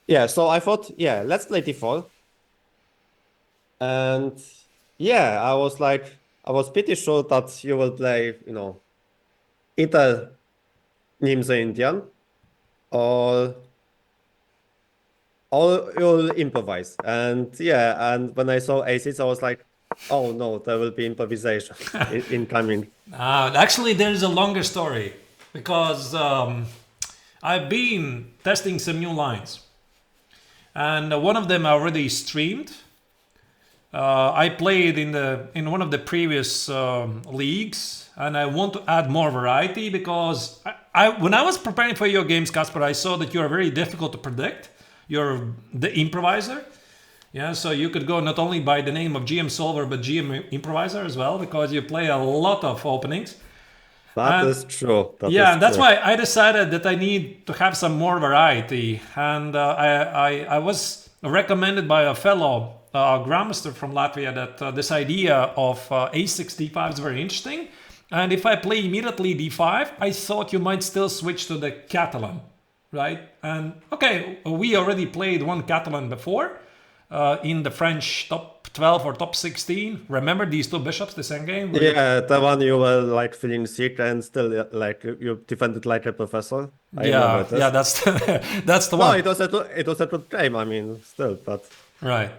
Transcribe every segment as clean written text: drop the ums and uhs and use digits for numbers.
Yeah, so I thought, yeah, let's play d4. And yeah, I was pretty sure that you will play, either Nimzo Indian or you'll improvise. And yeah, and when I saw aces, I was like, oh no, there will be improvisation incoming. Actually, there's a longer story because I've been testing some new lines, and one of them I already streamed. I played in one of the previous leagues, and I want to add more variety because when I was preparing for your games, Casper, I saw that you are very difficult to predict. You're the improviser, yeah. So you could go not only by the name of GM Solver but GM Improviser as well because you play a lot of openings. That And is true. That yeah, is and that's true. why I decided that I need to have some more variety. And I was recommended by a fellow Grandmaster from Latvia that this idea of a6 d5 is very interesting. And if I play immediately d5, I thought you might still switch to the Catalan, right? And okay, we already played one Catalan before in the French top 12 or top 16. Remember these two bishops, this endgame? Where you Yeah, the one you were like feeling sick and still like you defended like a professor. I remember yeah, this. that's that's the No, one. it was a good game. I mean, still, but Right.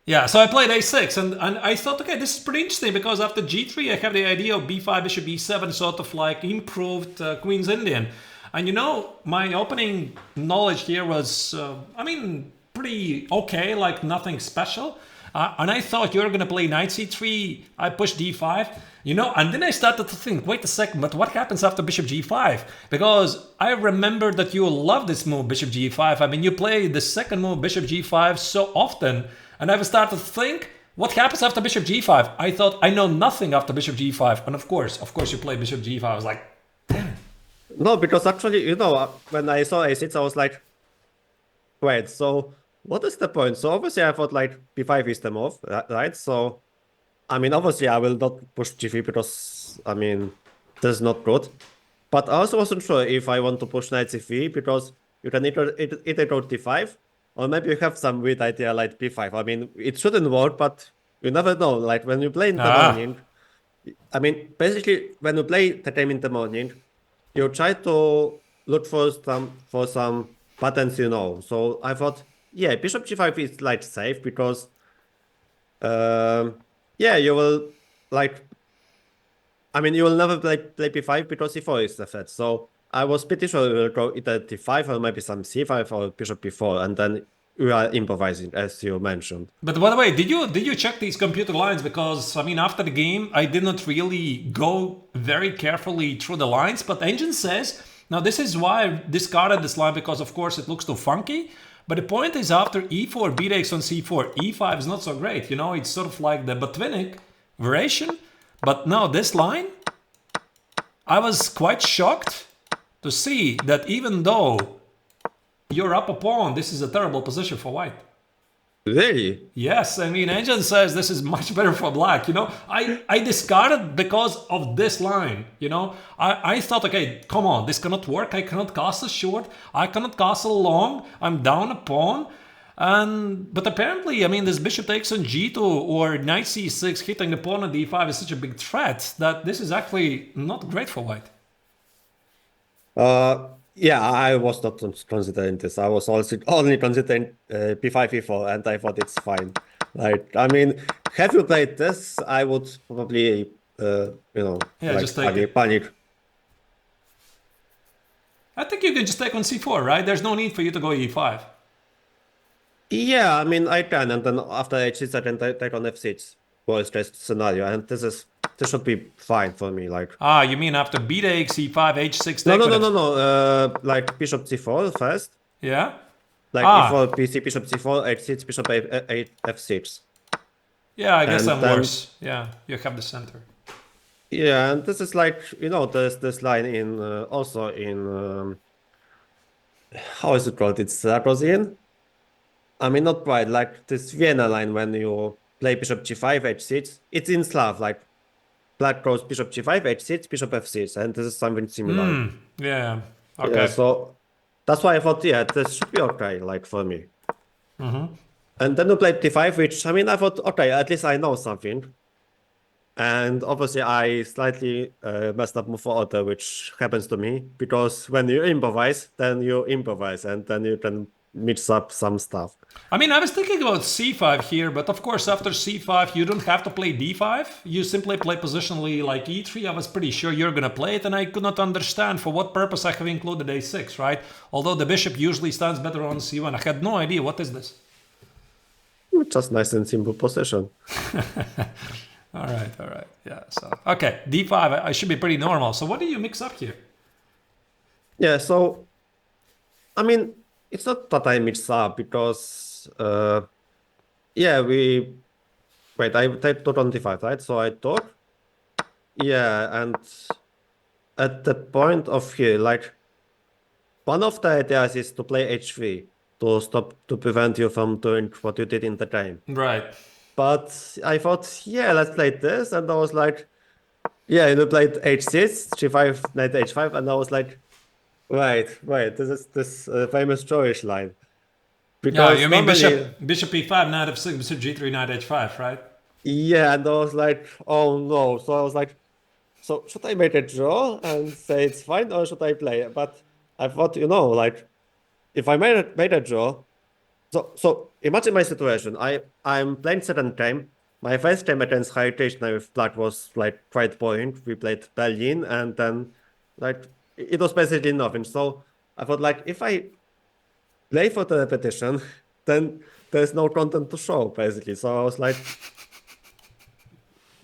Yeah, so I played a6 and I thought, okay, this is pretty interesting because after g3 I have the idea of b5, bishop b7, sort of like improved Queen's Indian. And my opening knowledge here was, pretty okay, like nothing special. And I thought you were going to play knight c3, I pushed d5, and then I started to think, wait a second, but what happens after bishop g5? Because I remember that you love this move, bishop g5. I mean, you play the second move, bishop g5, so often. And I started to think, what happens after bishop g5? I thought, I know nothing after bishop g5. And of course, you play bishop g5. I was like, no, because actually, when I saw a6, I was like, wait, so what is the point? So obviously, I thought like b5 is the move, right? So I mean, obviously, I will not push g3 because I mean, this is not good. But I also wasn't sure if I want to push knight c3 because you can either go d5 or maybe you have some weird idea like b5. I mean, it shouldn't work, but you never know. Like when you play in the ah, morning, I mean, basically, when you play the game in the morning, you try to look for some patterns you know. So I thought, yeah, bishop g5 is like safe because, yeah, you will like. I mean, you will never play b5 because c4 is the threat. So I was pretty sure you will go either d5 or maybe some c5 or bishop b4, and then you are improvising, as you mentioned. but by the way, did you check these computer lines? Because I mean, after the game, I did not really go very carefully through the lines. But the engine says now this is why I discarded this line because of course it looks too funky. But the point is, after e4, b takes on c4, e5 is not so great. It's sort of like the Botvinnik variation. But now this line, I was quite shocked to see that even though you're up a pawn, this is a terrible position for white. Really? Yes, I mean, Engine says this is much better for black. I discarded because of this line. I thought, okay, come on, this cannot work. I cannot castle short. I cannot castle long. I'm down a pawn. But apparently, I mean, this bishop takes on g2 or knight c6 hitting the pawn on d5 is such a big threat that this is actually not great for white. Yeah, I was not considering this. I was also only considering b5, e4, and I thought it's fine. Like, I mean, have you played this? I would probably, Yeah, just like take it. panic. I think you can just take on c4, right? There's no need for you to go e5. Yeah, I mean, I can, and then after h6, I can take on f6, worst case scenario, and this should be fine for me. Like, You mean after b takes e5, h6 no, take no, on no, f? no, no. Like bishop c4 first. Yeah. Like Ah, e4, bc, bishop c4, h6, bishop f6. yeah. I guess And I'm then worse. Yeah, you have the center. yeah, and this is like, there's this line in also in how is it called? It's Sarkozyn. I mean, not quite like this Vienna line when you play bishop g5, h6. It's in Slav, like black goes bishop g5, h6, bishop f6, and this is something similar. Yeah. Yeah, Okay. so that's why I thought, yeah, this should be okay, like for me. Mm-hmm. And then we played d5, which I mean, I thought, okay, at least I know something. And obviously, I slightly messed up move for order, which happens to me because when you improvise, and then you can mix up some stuff. I mean, I was thinking about c5 here, but of course, after c5, you don't have to play d5. You simply play positionally like e3. I was pretty sure you're going to play it, and I could not understand for what purpose I have included a6, right? Although the bishop usually stands better on c1. I had no idea. What is this? Just nice and simple position. All right. Yeah, so, okay, d5, I should be pretty normal. So what do you mix up here? Yeah, so, I mean, it's not that I mix up because, yeah, I typed 225, right? So I thought, yeah, and at the point of here, like, one of the ideas is to play h3 to prevent you from doing what you did in the game. Right. But I thought, yeah, let's play this, and I was like, yeah, you played h6, g5, knight h5, and I was like, right, this is this famous Jewish line. Yeah, Because you mean normally, bishop e5, knight f6, bishop g3, knight h5, right? yeah, and I was like, oh no. So I was like, so should I make a draw and say it's fine, or should I play it? But I thought, like, if I made a draw, so imagine my situation. I'm playing second game. My first game against Heritage now with Black was like quite boring. We played Berlin, and then like it was basically nothing. So I thought, like, if I play for the repetition, then there's no content to show basically. So I was like,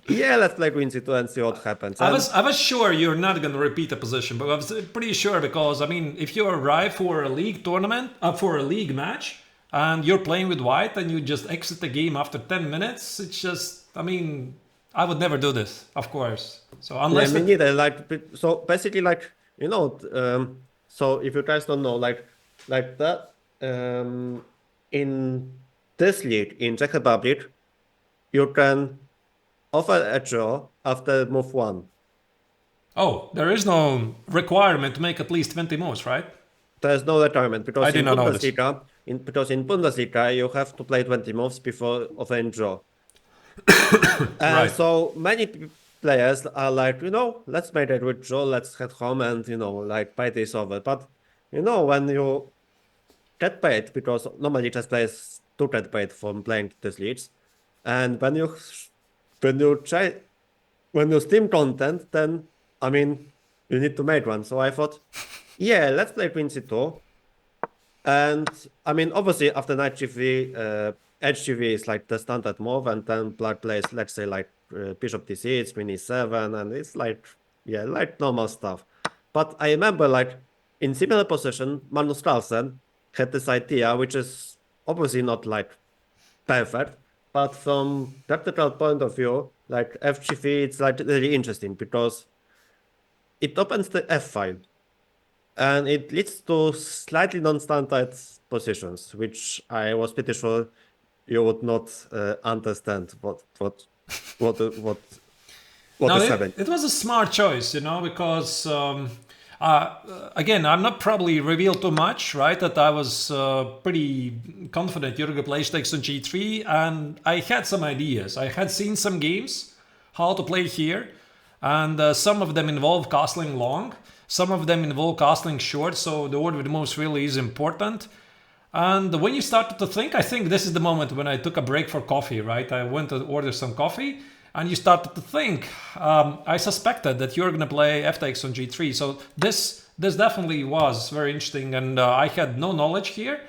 yeah, let's play Queen C2 and see what happens. I was sure you're not going to repeat the position, but I was pretty sure because, I mean, if you arrive for a league tournament, for a league match, and you're playing with white and you just exit the game after 10 minutes, it's just, I mean, I would never do this, of course. So unless... Yeah, me neither. Like, so basically, like, so if you guys don't know, like that, in this league in Czech Republic, you can offer a draw after move 1. Oh, there is no requirement to make at least 20 moves, right? There's no requirement because I did not know this. because in Bundesliga you have to play 20 moves before offering draw. Right. So many players are like, let's make a good draw, let's head home and like buy this over. But when you get paid, because normally chess players do get paid from playing these leagues, and when you stream content, then I mean you need to make one. So I thought, yeah, let's play Queen C2. And I mean, obviously, after knight g3, HGV is like the standard move, and then Black plays, let's say, like bishop d6, queen e7, and it's like, yeah, like normal stuff. But I remember, like, in similar position, Magnus Carlsen had this idea, which is obviously not like perfect, but from tactical point of view, like FG3, it's like really interesting because it opens the F file. And it leads to slightly non-standard positions, which I was pretty sure you would not understand what No, is happening. it was a smart choice, because again, I'm not probably revealed too much, right? That I was pretty confident Jurgen plays takes on g3, and I had some ideas. I had seen some games how to play here, and some of them involve castling long. Some of them involve castling short, so the order with the moves really is important. And when you started to think, I think this is the moment when I took a break for coffee, right? I went to order some coffee, and you started to think. I suspected that you're going to play f takes on g3, so this definitely was very interesting, and I had no knowledge here.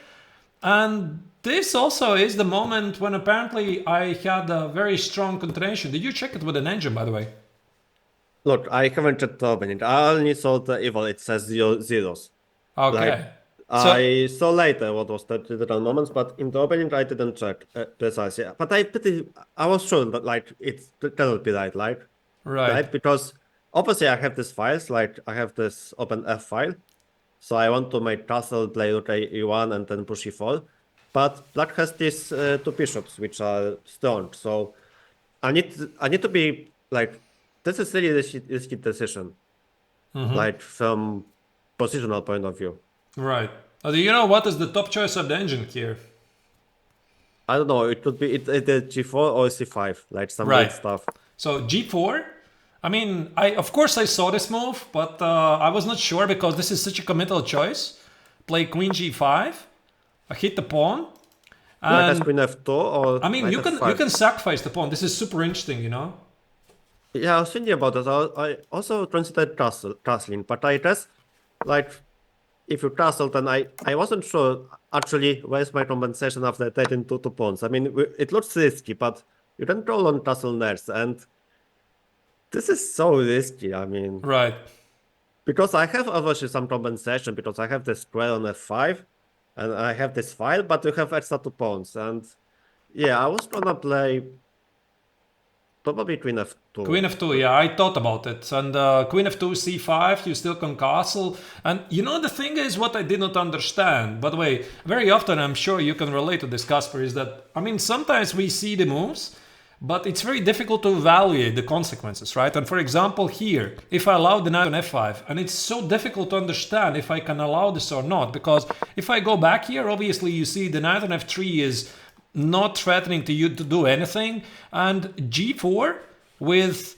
And this also is the moment when apparently I had a very strong continuation. Did you check it with an engine, by the way? Look, I haven't checked the opening. I only saw the evil. It says zeros. Okay. Like, I saw later what was the digital moments, but in the opening I didn't check precisely. But I was sure that like it cannot be right, like Right. because obviously I have these files, like I have this open F file, so I want to make castle play rook e1 and then push e4, but Black has these two bishops which are strong, so I need to be like, this is really risky decision, like from positional point of view. Right. Do you know what is the top choice of the engine here? I don't know. It could be either G4 or C5, like some weird Right. stuff. So G4. I mean, of course I saw this move, but I was not sure because this is such a committal choice. Play Queen G5. I hit the pawn, Like as and Queen F2 or I mean Knight you F5. can sacrifice the pawn. This is super interesting, you know. Yeah, I was thinking about that. I also considered castling, but I guess like if you castle, then I wasn't sure actually where's my compensation after taking two pawns. I mean, it looks risky, but you can roll on castle next, and this is so risky. I mean, Right. because I have obviously some compensation because I have this square on F5, and I have this file, but you have extra two pawns, and yeah, I was gonna play probably Queen F2. Queen f2, yeah, I thought about it. And Queen f2, c5, you still can castle. And you know, the thing is, what I did not understand, by the way, very often, I'm sure you can relate to this, Casper, is that, I mean, sometimes we see the moves, but it's very difficult to evaluate the consequences, right? And for example, here, if I allow the knight on f5, and it's so difficult to understand if I can allow this or not, because if I go back here, obviously you see the knight on f3 is not threatening to you to do anything, and g4 with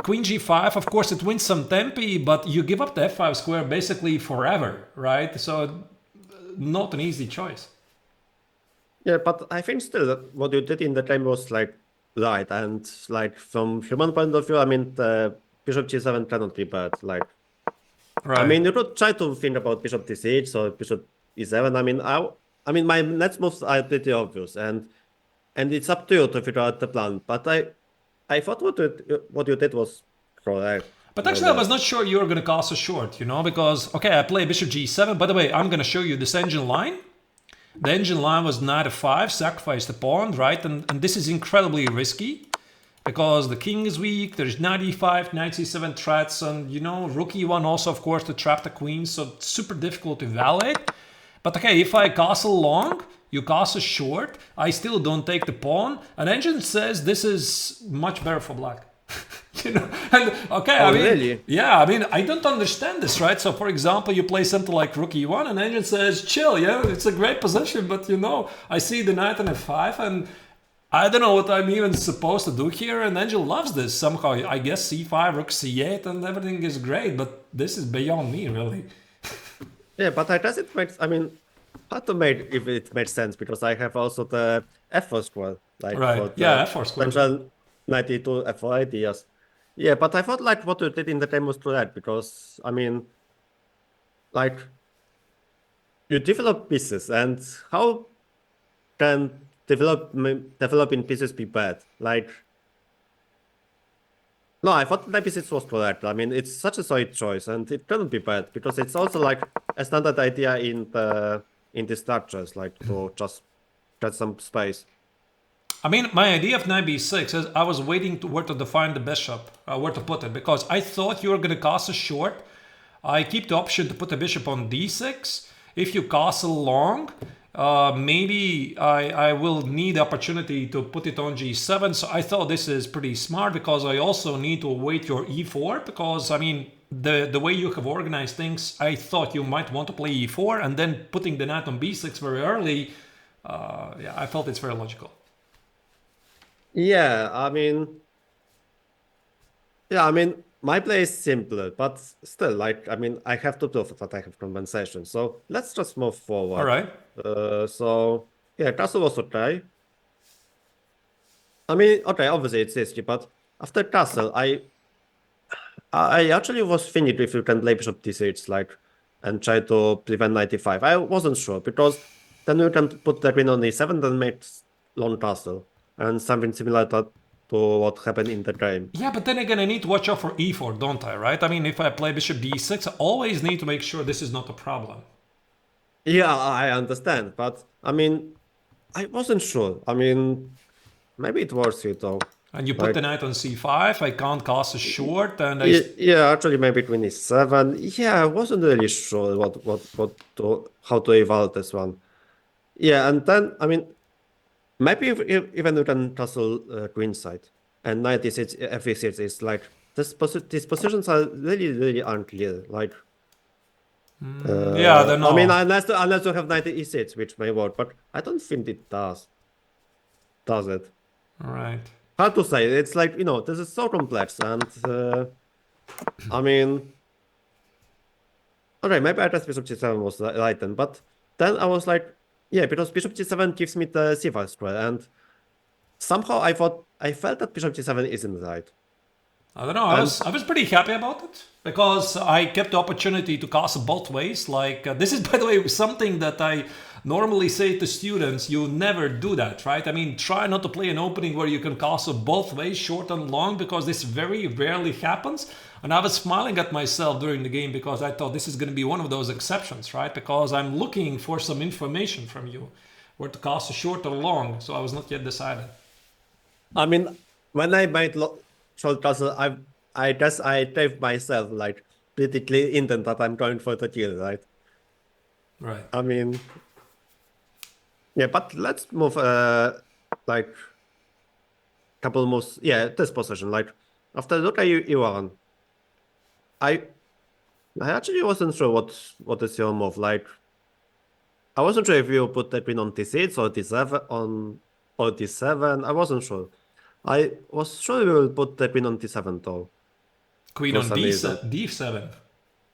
queen g5, of course it wins some tempi, but you give up the f5 square basically forever, right? So not an easy choice. Yeah, but I think still that what you did in the game was like right, and like from human point of view, I mean, the bishop g7 cannot be bad. Like, Right. I mean, you could try to think about bishop d6 or bishop e7. I mean, my next moves are pretty obvious, and it's up to you to figure out the plan. But I thought what you did was correct. But more or actually, I was less. not sure you were going to cast a short, you know, because, okay, I play bishop g7. By the way, I'm going to show you this engine line. The engine line was knight f5, sacrifice the pawn, right? And this is incredibly risky because the king is weak, there's knight e5, knight c7 threats, and, you know, rook e1 also, of course, to trap the queen, so it's super difficult to evaluate. But okay, if I castle long, you castle short, I still don't take the pawn, and engine says this is much better for black. You know, and okay, Oh, I mean, really? yeah, I mean, I don't understand this, right? So, for example, you play something like rook e1, and engine says, chill, yeah, it's a great position, but you know, I see the knight on f5, and I don't know what I'm even supposed to do here, and engine loves this somehow. I guess c5, rook c8, and everything is great, but this is beyond me, really. Yeah, but I guess it makes. I mean, hard to make if it makes sense because I have also the f4 square, like Right? for Yeah, the f4 square. central 92 f4 ideas. Yeah, but I thought like what you did in the game was correct because I mean, like you develop pieces, and how can developing pieces be bad? Like, no, I thought maybe this was correct. I mean, it's such a solid choice, and it couldn't be bad because it's also like a standard idea in the structures, like to just get some space. I mean, my idea of knight b6 is I was waiting to where to define the bishop, where to put it, because I thought you were going to castle short. I keep the option to put the bishop on d6. If you castle long, maybe I will need the opportunity to put it on g7. So I thought this is pretty smart because I also need to await your e4 because, I mean, the way you have organized things, I thought you might want to play e4 and then putting the knight on b6 very early. Yeah, I felt it's very logical. Yeah, I mean, my play is simpler, but still, like, I mean, I have to prove that I have compensation. So let's just move forward. All right. So yeah, castle was okay. I mean, okay, obviously it's risky, but after castle, I actually was thinking if you can play bishop d6, like, and try to prevent 95. I wasn't sure because then you can put the queen on e7, then make long castle, and something similar to what happened in the game. Yeah, but then again, I need to watch out for e4, don't I, right? I mean, if I play bishop d6, I always need to make sure this is not a problem. Yeah, I understand, but I mean, I wasn't sure. I mean, maybe it works it though. And you put the knight on c5, I can't castle short, and Yeah, actually maybe 27. Yeah, I wasn't really sure how to evaluate this one. Yeah, and then I mean, maybe even you can castle queenside, and 96 f6 is like these positions are really unclear. Like, Yeah, I don't know. I mean, unless you have knight e6, which may work, but I don't think it does. Does it? All right. Hard to say. It's like, this is so complex, and I mean, okay, maybe I just bishop g7 was right then, but then I was like, yeah, because bishop g7 gives me the c5 square, and somehow I felt that bishop g7 isn't right. I don't know. I was pretty happy about it because I kept the opportunity to castle both ways. Like this is, by the way, something that I normally say to students: you never do that, right? I mean, try not to play an opening where you can castle both ways, short and long, because this very rarely happens. And I was smiling at myself during the game because I thought this is going to be one of those exceptions, right? Because I'm looking for some information from you, where to castle short or long. So I was not yet decided. I mean, when I made short castle, I guess I gave myself like pretty clear intent that I'm going for the kill, right? Right. I mean, yeah, but let's move like couple moves. Yeah, this position. Like after look at e1, I actually wasn't sure what is your move. Like I wasn't sure if you put the queen on d6 or d7 or d7. I wasn't sure. I was sure you will put the queen on d7 though. Queen For on some reason. d7.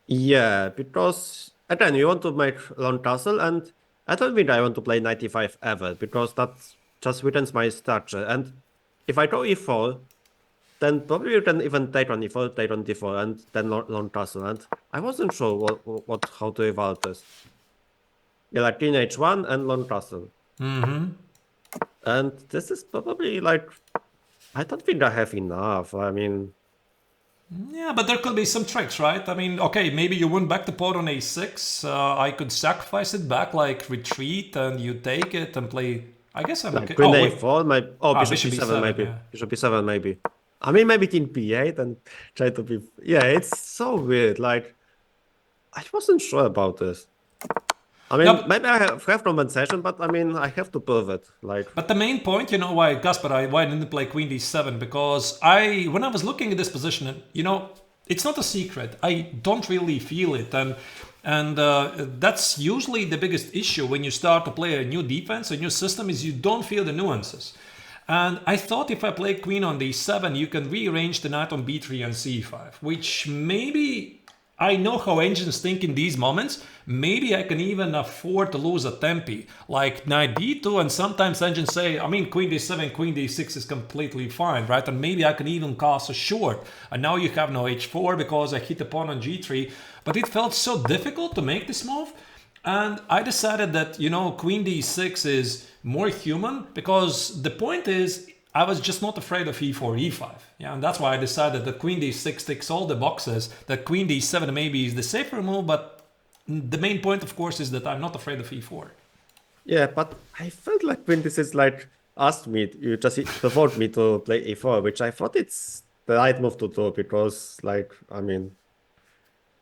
Yeah, because again, you want to make long castle, and I don't think I want to play 95 ever, because that just weakens my structure. And if I go e4, then probably you can even take on e4, take on d4, and then long castle. And I wasn't sure how to evolve this. Yeah, like king h1 and long castle. And this is probably like, I don't think I have enough. I mean, Yeah, but there could be some tricks, right? I mean, okay, maybe you win back the pawn on a6. I could sacrifice it back, like retreat, and you take it and play. I guess I'm like okay. queen Oh, wait. a4, bishop Bishop b7 e7, maybe. yeah. Bishop b7 maybe. I mean, maybe king b8 and try to be. Yeah, it's so weird. Like, I wasn't sure about this. I mean, No, but, maybe I have compensation, but I mean, I have to prove it. Like, but the main point, you know, why, Gasper, why I didn't play queen d7? Because when I was looking at this position, you know, it's not a secret. I don't really feel it. And that's usually the biggest issue when you start to play a new defense, a new system, is you don't feel the nuances. And I thought if I play queen on d7, you can rearrange the knight on b3 and c5, which maybe I know how engines think in these moments. Maybe I can even afford to lose a tempi, like knight d2, and sometimes engines say, I mean, queen d7, queen d6 is completely fine, right? And maybe I can even cast a short. And now you have no h4 because I hit the pawn on g3. But it felt so difficult to make this move. And I decided that, you know, queen d6 is more human, because the point is I was just not afraid of e4, e5. Yeah, and that's why I decided that queen d6 ticks all the boxes, that queen d7 maybe is the safer move, but the main point, of course, is that I'm not afraid of e4. yeah, but I felt like when this is like asked me, you just provoked me to play e4, which I thought it's the right move to do, because like, I mean,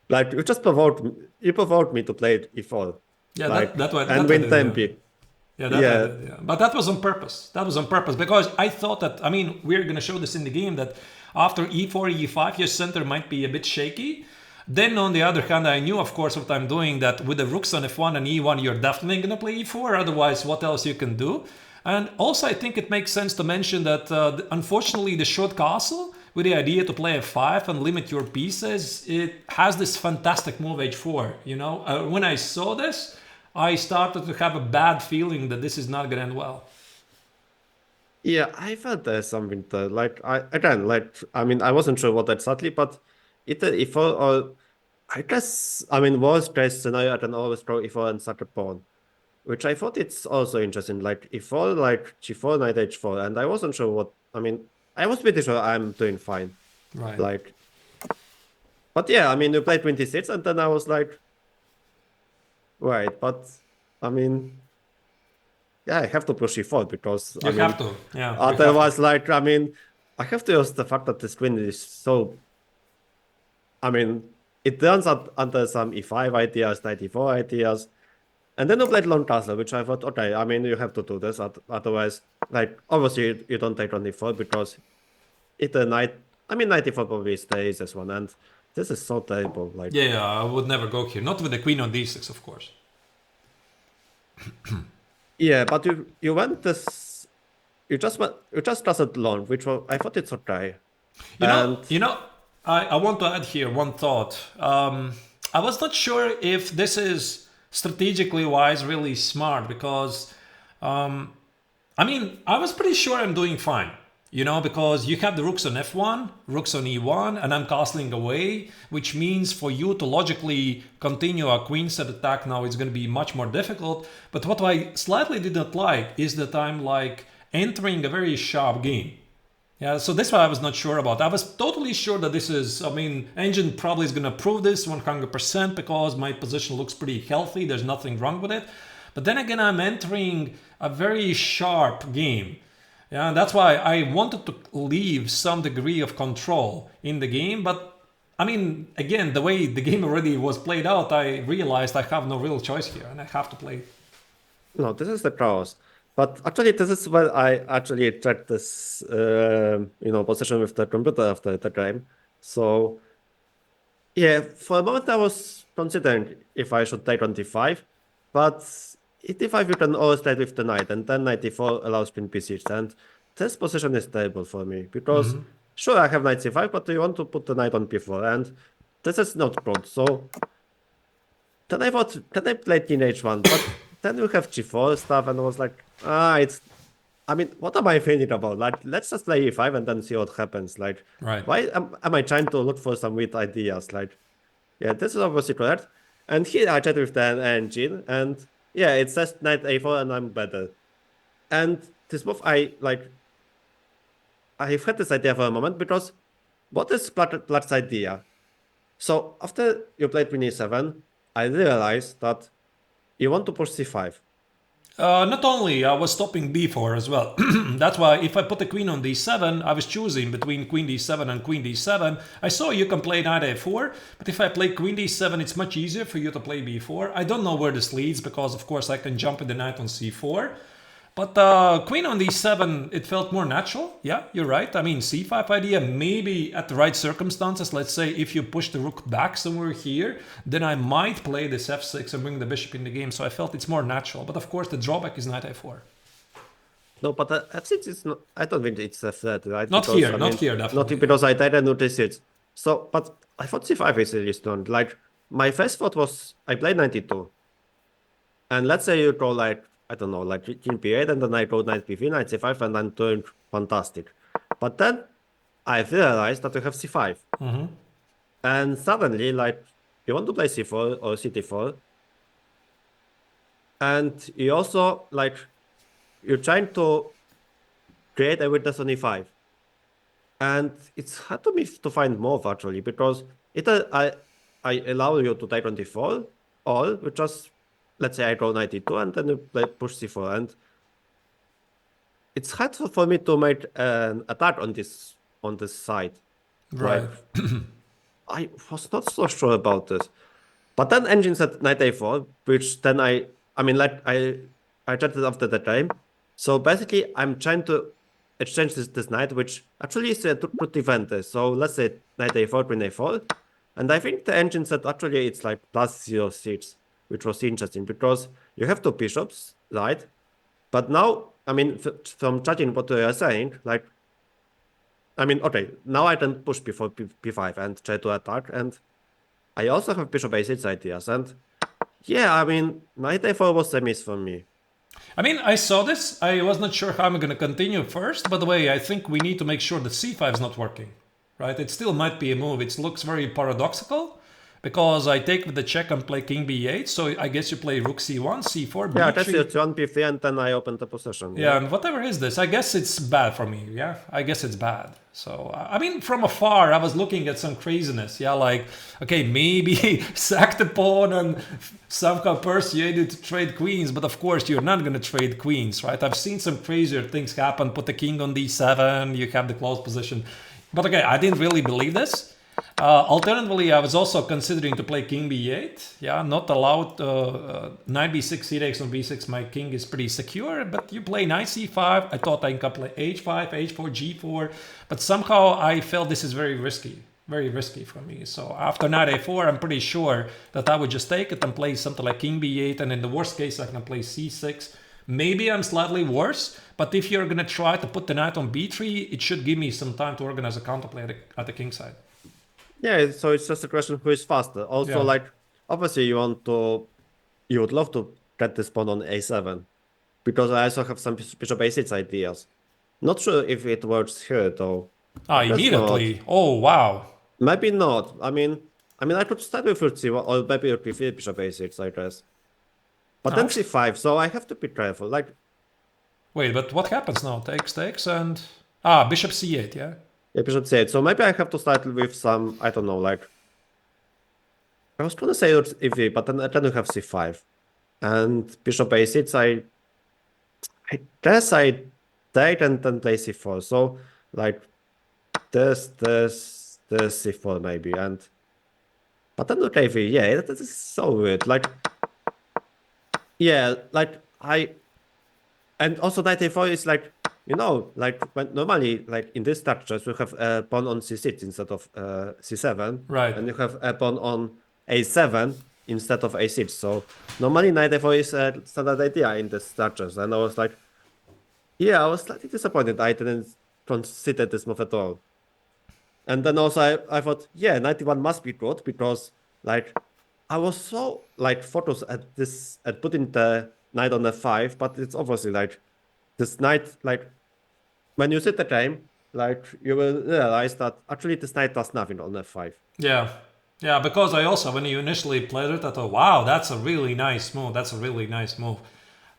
like you provoked me to play e4. Yeah, Like, that way, and that way, win tempi. yeah, Yeah. yeah. But that was on purpose. That was on purpose because I thought that, I mean, we're going to show this in the game, that after e4, e5, your center might be a bit shaky. Then on the other hand, I knew, of course, what I'm doing, that with the rooks on f1 and e1, you're definitely going to play e4. Otherwise, what else you can do? And also, I think it makes sense to mention that, unfortunately, the short castle, with the idea to play f5 and limit your pieces, it has this fantastic move h4. You know, when I saw this, I started to have a bad feeling that this is not going to end well. Yeah, I felt there's something to, like, I mean, I wasn't sure what exactly, but either e4 or, I guess, I mean, worst case scenario, I can always throw e4 and suck a pawn, which I thought it's also interesting, like e4, like g4, knight h4, and I wasn't sure what, I mean, I was pretty sure I'm doing fine. Right. Like, but yeah, I mean, you played 26, and then I was like, right, but, I mean, yeah, I have to push e4 because, You I mean, have to. Yeah. otherwise, like, I mean, I have to use the fact that this queen is so, I mean, it turns out under some e5 ideas, knight e4 ideas, and then you played long castle, which I thought, okay, I mean, you have to do this, otherwise, like, obviously, you don't take on e4 because it's a knight, I mean, knight e4 probably stays this one, and This is so terrible. Like, Yeah, I would never go here. Not with the queen on d6, of course. yeah, but you went this. You just doesn't long, which was, I thought it's okay. I want to add here one thought. I was not sure if this is strategically wise, really smart, because I was pretty sure I'm doing fine. Because you have the rooks on f1, rooks on e1, and I'm castling away, which means for you to logically continue a queen set attack now is going to be much more difficult. But what I slightly did not like is that I'm like entering a very sharp game. Yeah, so that's why I was not sure about. I was totally sure that this is, engine probably is going to prove this 100% because my position looks pretty healthy. There's nothing wrong with it. But then again, I'm entering a very sharp game. Yeah, and that's why I wanted to leave some degree of control in the game. But again, the way the game already was played out, I realized I have no real choice here and I have to play. No, this is the chaos. But actually, this is where I actually checked this, position with the computer after the game. So, yeah, for a moment I was considering if I should take on d5, but e5 you can always trade with the knight, and then knight d4 allows queen b6, and this position is terrible for me, because sure, I have knight c5, but you want to put the knight on b4, and this is not good. So then I thought, can I play king h1, but then you have g4 stuff, and I was like, what am I thinking about? Like, let's just play e5 and then see what happens. Like, Right. why am I trying to look for some weird ideas? Like, yeah, this is obviously correct. And here I chatted with the engine, and yeah, it says knight a4 and I'm better. And this move, I've had this idea for a moment, because what is Black's idea? So after you played queen e7, I realized that you want to push c5. Not only, I was stopping b4 as well. That's why if I put the queen on d7, I was choosing between queen d7 and queen d7. I saw you can play knight a4, but if I play queen d7, it's much easier for you to play b4. I don't know where this leads, because of course I can jump in the knight on c4. But queen on d7, it felt more natural. Yeah, you're right. C5 idea, maybe at the right circumstances. Let's say if you push the rook back somewhere here, then I might play this f6 and bring the bishop in the game. So I felt it's more natural. But of course, the drawback is knight a4. No, but f6 is not. I don't think it's a threat, right? Not here, definitely. Not because I didn't notice it. So, but I thought c5 is really strong. Like, my first thought was I played 92, and let's say you go like, I don't know, like king b8, and then I go knight b3, knight c5, and I'm doing fantastic. But then I realized that you have c5. And suddenly, like, you want to play c4 or ct4. And you also, like, you're trying to create a witness on e5. And it's hard to me to find move, actually, because either I allow you to take on d4, or we just, let's say I go knight e2 and then you push c4, and it's hard for me to make an attack on this side. Right. I was not so sure about this, but then engine said knight a4, which then I chatted after the game. So basically, I'm trying to exchange this knight, which actually is a good defender. So let's say knight a4, queen a4, and I think the engine said actually it's like +0/6. Which was interesting, because you have two bishops, right? But now, from judging what you are saying, like, okay, now I can push before b5 and try to attack, and I also have bishop a6 ideas, and yeah, knight a4 was a miss for me. I saw this. I was not sure how I'm going to continue first. By the way, I think we need to make sure that c5 is not working, right? It still might be a move. It looks very paradoxical, because I take with the check and play king b8, so I guess you play rook c1, c4, b3. Yeah, that's your turn b3, and then I open the possession. Yeah, and whatever is this, I guess it's bad for me, yeah? I guess it's bad. So, from afar, I was looking at some craziness, yeah? Like, okay, maybe sack the pawn and somehow persuaded to trade queens, but of course you're not going to trade queens, right? I've seen some crazier things happen, put the king on d7, you have the close position. But okay, I didn't really believe this. Alternatively, I was also considering to play king b8. Yeah, not allowed knight b6, c takes on b6. My king is pretty secure, but you play knight c5. I thought I could play h5, h4, g4, but somehow I felt this is very risky. very risky for me. So after knight a4, I'm pretty sure that I would just take it and play something like king b8, and in the worst case, I can play c6. Maybe I'm slightly worse, but if you're gonna try to put the knight on b3, it should give me some time to organize a counterplay at the king side. Yeah, so it's just a question who is faster. Also, Yeah. like, obviously you would love to get this pawn on a7, because I also have some bishop a6 ideas. Not sure if it works here though. Ah, Guess immediately. Oh, wow. Maybe not. I mean, I could start with rook c1 or maybe rook b3, bishop a6, I guess. But then c5, so I have to be careful. Like, wait, but what happens now? Takes, and... Ah, bishop c8, yeah? yeah, bishop c8. So maybe I have to start with some, I don't know, like... I was gonna say rook e3, but then you have c5. And bishop a6, I guess I take and then play c4. So, like, this c4 maybe, and... But then rook a3, yeah, that is so weird. Like... Yeah, like, and also knight a4 is like, you know, like when normally, like in this structures, we have a pawn on c6 instead of c7. Right. And you have a pawn on a7 instead of a6. So normally knight a4 is a standard idea in the structures. And I was like, yeah, I was slightly disappointed I didn't consider this move at all. And then also I thought, yeah, 91 must be good because like I was so like focused at putting the knight on f5, but it's obviously like this knight, like when you sit the game, like you will realize that actually this knight does nothing on f5. Yeah. Yeah, because I also, when you initially played it, I thought, wow, that's a really nice move. That's a really nice move.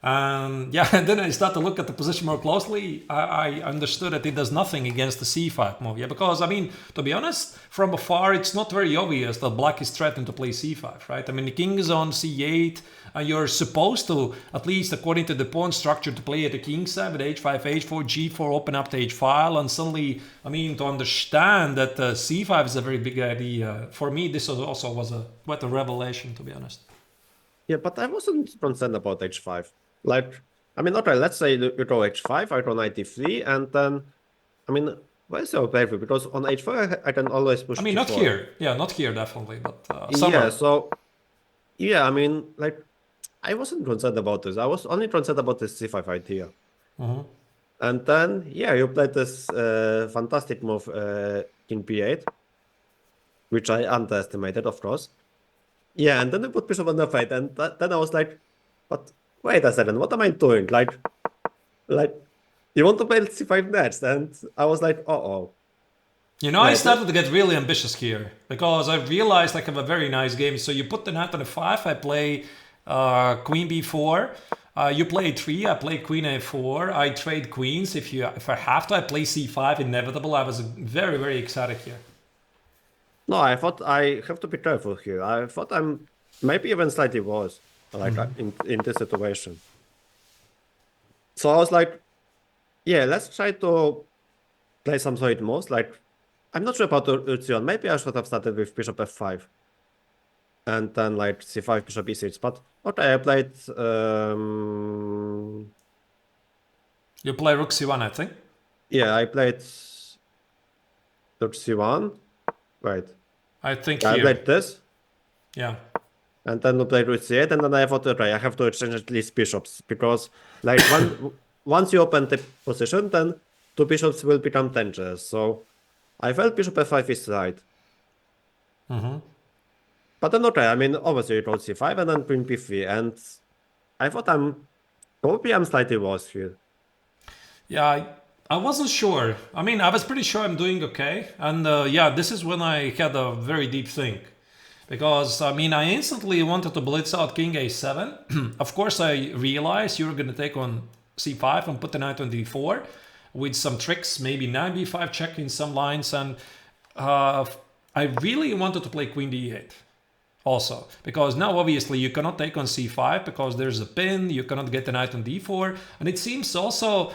Yeah, and then I start to look at the position more closely. I understood that it does nothing against the c5 move. Yeah, because, I mean, to be honest, from afar, it's not very obvious that black is threatened to play c5, right? I mean, the king is on c8, and you're supposed to, at least according to the pawn structure, to play at the king side with h5, h4, g4, open up the h file, and suddenly, I mean, to understand that c5 is a very big idea. For me, this also was quite a revelation, to be honest. Yeah, but I wasn't concerned about h5. Like, I mean, okay, let's say you go h5, I go knight d3, and then, I mean, where's your playthrough? Because on h4, I can always push I mean, g4. not here. Yeah, not here, definitely, but Yeah, so, yeah, I mean, like, I wasn't concerned about this. I was only concerned about this c5 idea. And then, yeah, you played this fantastic move, king b8, which I underestimated, of course. Yeah, and then you put bishop on f8, and then I was like, but wait a second, what am I doing? Like, you want to play c5 next? And I was like, uh-oh. You know, I started to get really ambitious here because I realized I have a very nice game. So you put the knight on f5, I play queen b4. You play 3, I play queen a4. I trade queens. If I have to, I play c5. Inevitable. I was very, very excited here. No, I thought I have to be careful here. I thought I'm maybe even slightly worse, like in this situation. So I was like, yeah, let's try to play some solid moves. Like, I'm not sure about Urzion. Maybe I should have started with bishop f5. And then like c5, bishop e6. But okay, I played... You play rook c1, I think. Yeah, I played rook c1. Right. I think I here. played this. Yeah. And then I played rook c8. And then I thought, okay, I have to exchange at least bishops. Because like once you open the position, then two bishops will become dangerous. So I felt bishop f5 is right. But then, okay, I mean, obviously you go c5 and then queen b3. And I thought I'm slightly worse here. Yeah, I wasn't sure. I mean, I was pretty sure I'm doing okay. And yeah, this is when I had a very deep think. Because, I mean, I instantly wanted to blitz out king a7. Of course, I realized you were going to take on c5 and put the knight on d4 with some tricks, maybe knight b5 check in some lines. And I really wanted to play queen d8 also. Because now, obviously, you cannot take on c5 because there's a pin. You cannot get the knight on d4. And it seems also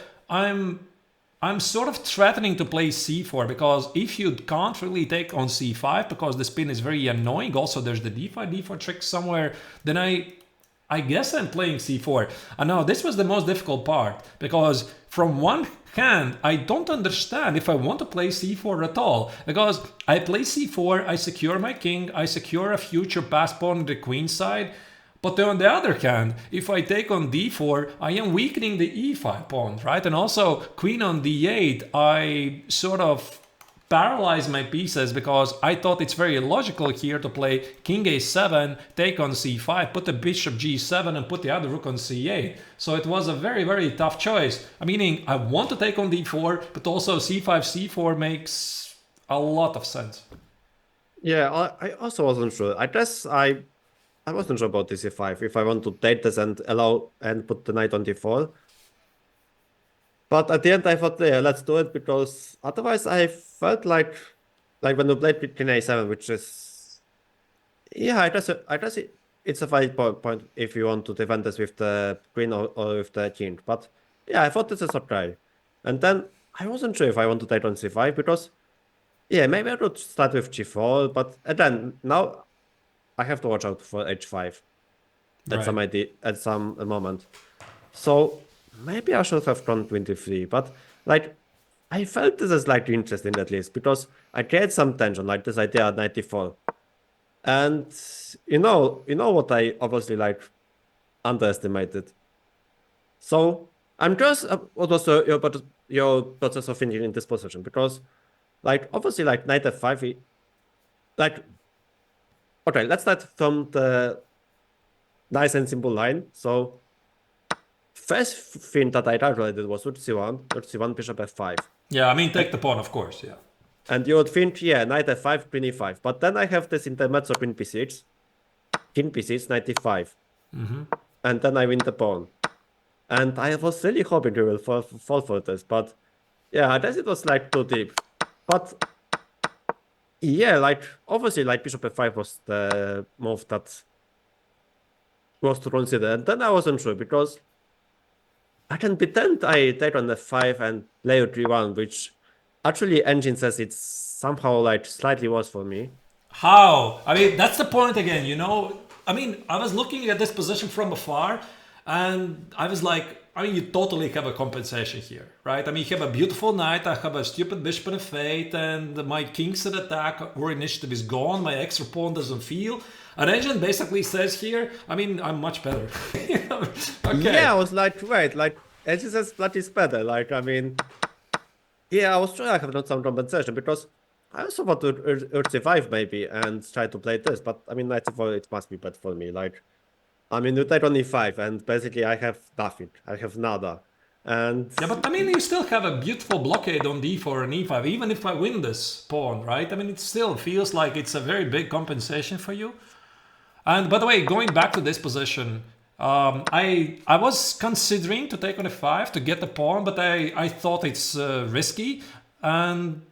I'm sort of threatening to play c4 because if you can't really take on c5 because the spin is very annoying, also there's the d5 trick somewhere, then I guess I'm playing c4. And now this was the most difficult part, because from one hand, I don't understand if I want to play c4 at all, because I play c4, I secure my king, I secure a future pass pawn on the queen side, but on the other hand, if I take on d4, I am weakening the e5 pawn, right? And also queen on d8, I sort of paralyze my pieces, because I thought it's very logical here to play king a7, take on c5, put the bishop g7 and put the other rook on c8. So it was a very, very tough choice. Meaning I want to take on d4, but also c5, c4 makes a lot of sense. Yeah, I also wasn't sure. I guess I wasn't sure about this e5, if I want to take this and allow and put the knight on d4. But at the end I thought, yeah, let's do it, because otherwise I felt like when you played king a7, which is, yeah, I guess it's a valid point if you want to defend this with the queen or with the king. But yeah, I thought this is okay. And then I wasn't sure if I want to take on c5, because yeah, maybe I could start with g4, but then now I have to watch out for h5 at some moment. So maybe I should have gone 23, but like I felt this is like interesting at least, because I create some tension, like this idea at 94. And you know what I obviously like underestimated. So I'm curious what was your process of thinking in this position, because like obviously like knight f5, like okay, let's start from the nice and simple line. So first thing that I calculated was rook c1, bishop f5. Yeah, I mean, take the pawn, of course, yeah. And you would think, yeah, knight f5, queen e5. But then I have this intermezzo, queen p6, king p6, knight e5. And then I win the pawn. And I was really hoping you will fall for this. But yeah, I guess it was like too deep. But yeah, like obviously like bishop f5 was the move that was to consider. And then I wasn't sure, because I can pretend I take on f5 and play g1, which actually engine says it's somehow like slightly worse for me. How? I mean, that's the point again, you know? I mean, I was looking at this position from afar, and I was like, I mean, you totally have a compensation here, right? I mean, you have a beautiful knight, I have a stupid bishop and a fate, and my king's at attack or initiative is gone, my extra pawn doesn't feel. And engine basically says here, I mean, I'm much better. Okay. Yeah, I was like, wait, like, engine says flat is better. Like, I mean, yeah, I was sure I have not some compensation, because I also want to c5 maybe and try to play this, but I mean, knight c4, it must be bad for me. Like, I mean, you take on e5, and basically I have nothing. I have nada. And yeah, but I mean, you still have a beautiful blockade on d4 and e5, even if I win this pawn, right? I mean, it still feels like it's a very big compensation for you. And by the way, going back to this position, I was considering to take on f5 to get the pawn, but I thought it's risky. And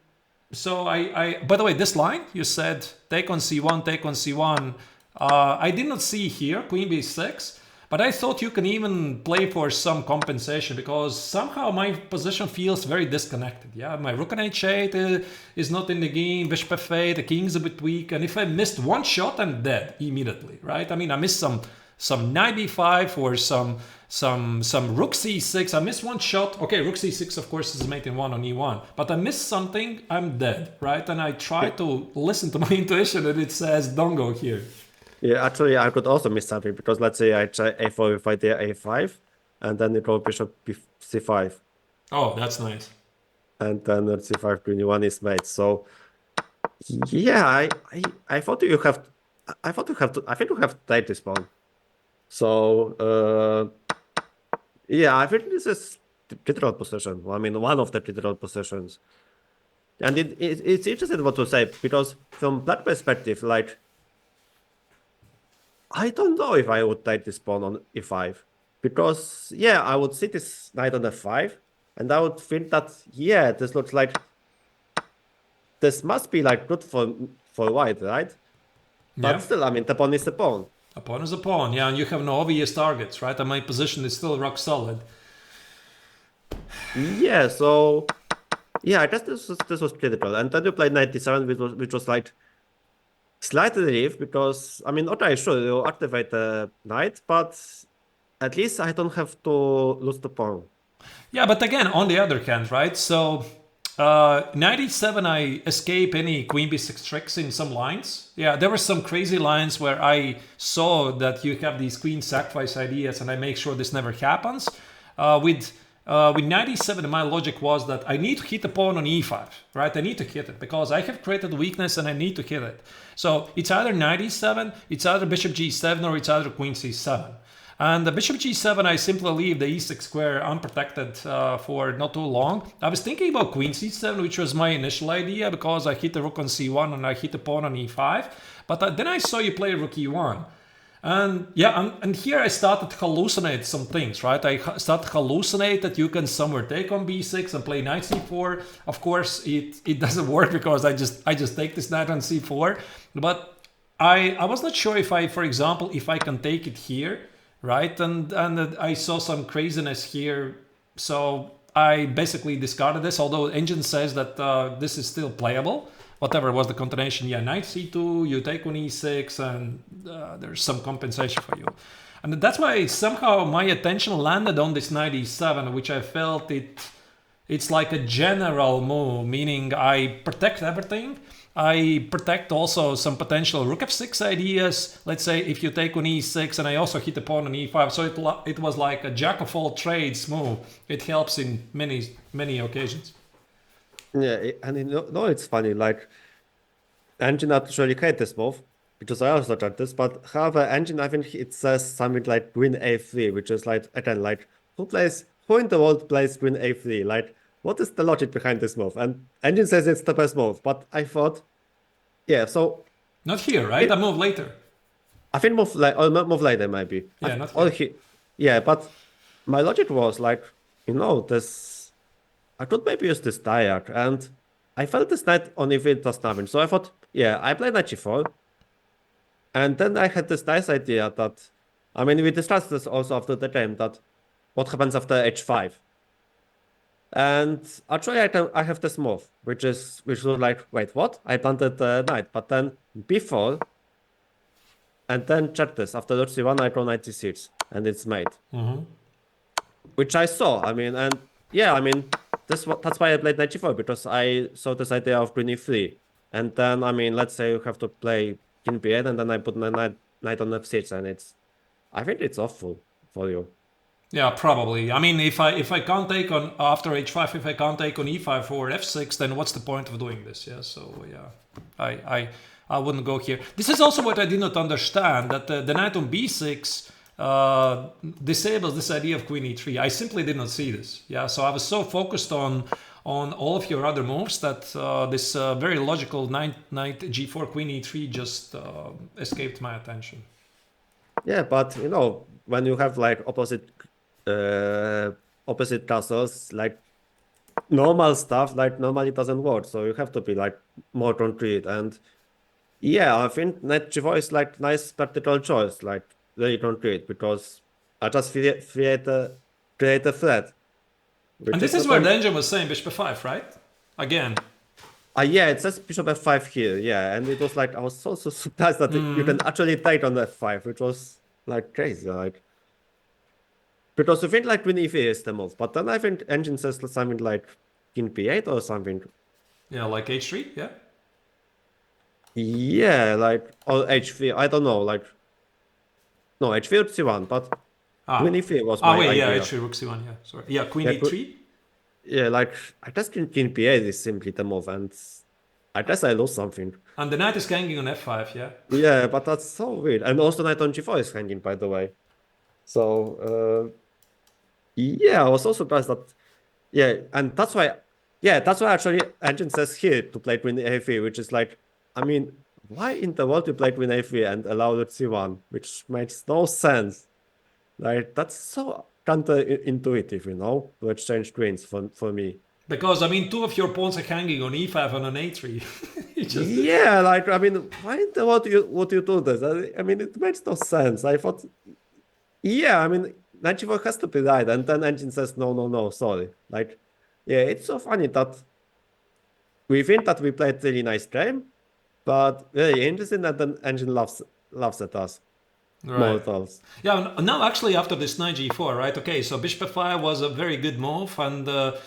so I by the way, this line, you said take on c1, take on c1. I did not see here queen b6, but I thought you can even play for some compensation, because somehow my position feels very disconnected. Yeah, my rook on h8 is not in the game, bishop f8, the king's a bit weak, and if I missed one shot, I'm dead immediately, right? I mean, I missed some knight b5 or some rook c6. I missed one shot. Okay, rook c6 of course is mate in 1 on e1, but I missed something, I'm dead, right? And I try to listen to my intuition, and it says don't go here. yeah, actually, I could also miss something, because let's say I try a4 with idea a5, and then you go bishop c5, Oh, that's nice. and then c5 queen e1 is mate. So yeah, I thought you have, I thought you have to, I think you have to take this pawn. So yeah, I think this is the critical position. I mean, one of the critical positions. And it's interesting what to say, because from that perspective, like, I don't know if I would take this pawn on e5, because yeah, I would see this knight on f5, and I would think that yeah, this looks like this must be like good for white, right? But Yeah. still, I mean, the pawn is the pawn. A pawn is a pawn, yeah, and you have no obvious targets, right? And my position is still rock solid. Yeah, so yeah, I guess this was critical. And then you played 97, which was like, slight relief because, I mean, okay, sure, you activate the knight, but at least I don't have to lose the pawn. Yeah, but again, on the other hand, right? So, knight e7, I escape any queen b6 tricks in some lines. Yeah, there were some crazy lines where I saw that you have these queen sacrifice ideas, and I make sure this never happens. With knight e7, my logic was that I need to hit the pawn on e5, right? I need to hit it because I have created a weakness and I need to hit it. So it's either knight e7, it's either bishop g7, or it's either queen c7. And the bishop g7, I simply leave the e6 square unprotected for not too long. I was thinking about queen c7, which was my initial idea because I hit the rook on c1 and I hit the pawn on e5. But then I saw you play rook e1. And yeah, and here I started to hallucinate some things, right? I started to hallucinate that you can somewhere take on b6 and play knight c4. Of course, it doesn't work because I just take this knight on c4. But I was not sure if I, for example, if I can take it here, right? And I saw some craziness here, so I basically discarded this. Although engine says that this is still playable. Whatever was the continuation, yeah, knight c2, you take on e6, and there's some compensation for you. And that's why somehow my attention landed on this knight e7, which I felt it's like a general move, meaning I protect everything. I protect also some potential rook f6 ideas. Let's say if you take on e6, and I also hit the pawn on e5, so it was like a jack of all trades move. It helps in many occasions. Yeah, and it's funny, like, engine actually hate this move, because I also tried this, but however, engine, I think it says something like queen a3, which is like, again, like, who in the world plays queen a3? Like, what is the logic behind this move? And engine says it's the best move, but I thought, yeah, so... Not here, right? I move later. I think move later, maybe. Yeah, not here. Yeah, but my logic was like, I could maybe use this diag, and I felt this knight on e3 does nothing. So I thought, yeah, I play knight g4. And then I had this nice idea that, I mean, we discussed this also after the game, that what happens after h5. And actually, I have this move, which was like, wait, what? I planted the knight, but then b4, and then check this. After rook c1, I draw knight c6, and it's mate. Which I saw, I mean, and yeah, I mean, that's why I played knight g4, because I saw this idea of queen e3. And then, I mean, let's say you have to play king b8, and then I put my knight on f6, and I think it's awful for you. Yeah, probably. I mean, if I can't take on after h5, if I can't take on e5 or f6, then what's the point of doing this? Yeah, so yeah, I wouldn't go here. This is also what I did not understand, that the knight on b6 disables this idea of queen e3. I simply did not see this. Yeah, so I was so focused on all of your other moves that this very logical knight g4 queen e3 just escaped my attention. Yeah, but when you have like opposite castles, like normal stuff, like normally doesn't work. So you have to be like more concrete. And yeah, I think knight g4 is like nice tactical choice, like very concrete, because I just create a threat. And this is where the engine was saying bishop f5, right? Again. Yeah, it says bishop f5 here, yeah, and it was like, I was so surprised that you can actually take on f5, which was like crazy, like, because you think like queen e3 is the move, but then I think engine says something like king b8 or something. Yeah, like h3, yeah? Yeah, like, or h3, I don't know, like, no, h3 or c1, but queen e3 was my idea. Yeah, h3 rook c1, yeah, sorry. Yeah, queen e3? Yeah, like, I guess king b8 is simply the move, and I guess I lose something. And the knight is hanging on f5, yeah? Yeah, but that's so weird. And also knight on g4 is hanging, by the way. So, yeah, I was so surprised that, yeah, and that's why actually engine says here to play queen a3, which is like, I mean, why in the world you play queen a3 and allow rook c1, which makes no sense. Like, that's so counterintuitive, to exchange queens for me. Because, I mean, two of your pawns are hanging on e5 and on a3. Yeah, like, I mean, why in the world would you do this? I mean, it makes no sense. I thought, yeah, I mean, knight g4 has to be right, and then engine says, no, sorry. Like, yeah, it's so funny that we think that we played really nice game, But very interesting that the engine laughs at us. Right. Mortals. Yeah, now actually after this knight g4, right? Okay, so bishop f5 was a very good move, and the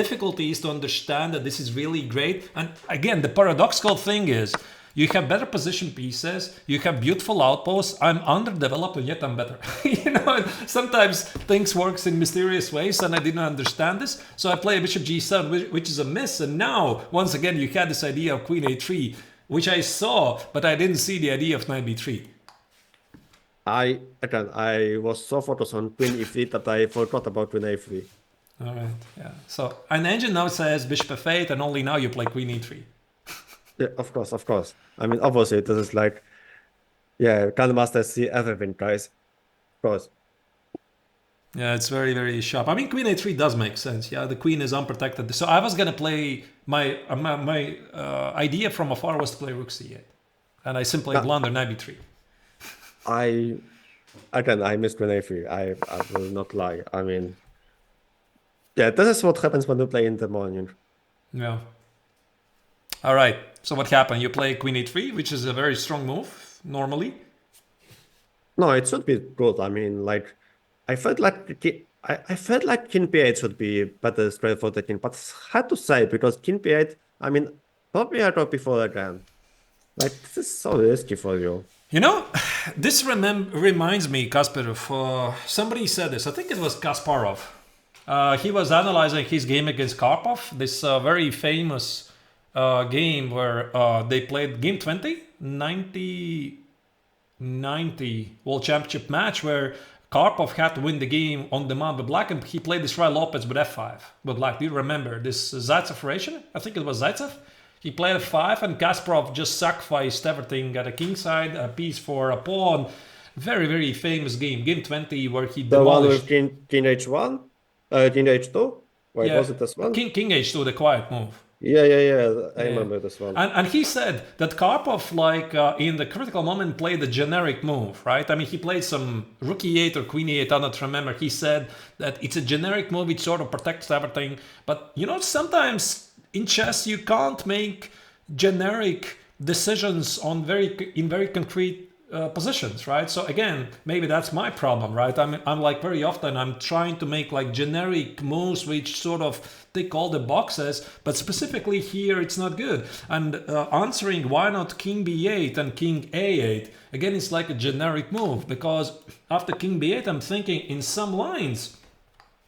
difficulty is to understand that this is really great. And again, the paradoxical thing is you have better position pieces, you have beautiful outposts. I'm underdeveloped, and yet I'm better. Sometimes things works in mysterious ways, and I didn't understand this. So I play bishop g7, which is a miss. And now, once again, you had this idea of queen a3, which I saw, but I didn't see the idea of knight b3. I was so focused on queen e3 that I forgot about queen a3. All right, yeah. So an engine now says bishop f8, and only now you play queen e3. Yeah, of course. I mean, obviously, this is like, yeah, Grandmaster see everything, guys. Of course. Yeah, it's very, very sharp. I mean, queen a3 does make sense. Yeah, the queen is unprotected. So I was gonna play my idea from afar was to play rook c8, and I simply blunder knight b3. I missed queen a3. I will not lie. I mean, yeah, this is what happens when you play in the morning. Yeah. All right. So what happened? You play queen e3, which is a very strong move normally. No, it should be good. I mean, like, I felt like king b8 should be better straight for the king, but it's hard to say because king b8. I mean, probably I drop before again. Like, this is so risky for you. This reminds me, Kasper, of somebody said this. I think it was Kasparov. He was analyzing his game against Karpov, this very famous game where they played game 20, 90 World Championship match where Karpov had to win the game on demand with black, and he played this Israel Lopez with f5 with black. Do you remember this Zaitsev variation? I think it was Zaitsev. He played f5 and Kasparov just sacrificed everything at a kingside, a piece for a pawn. Very, very famous game. Game 20 where he The one demolished... with king h1? King h2? Wait, was it this one? King h2, the quiet move. Yeah. I remember this one. And he said that Karpov, in the critical moment, played a generic move, right? I mean, he played some rook e8 or queen e8, I don't remember. He said that it's a generic move, it sort of protects everything. But, sometimes in chess, you can't make generic decisions in very concrete positions, right? So again, maybe that's my problem, right? I'm like very often I'm trying to make like generic moves which sort of tick all the boxes, but specifically here it's not good. And answering why not king b8 and king a8, again, it's like a generic move because after king b8, I'm thinking in some lines,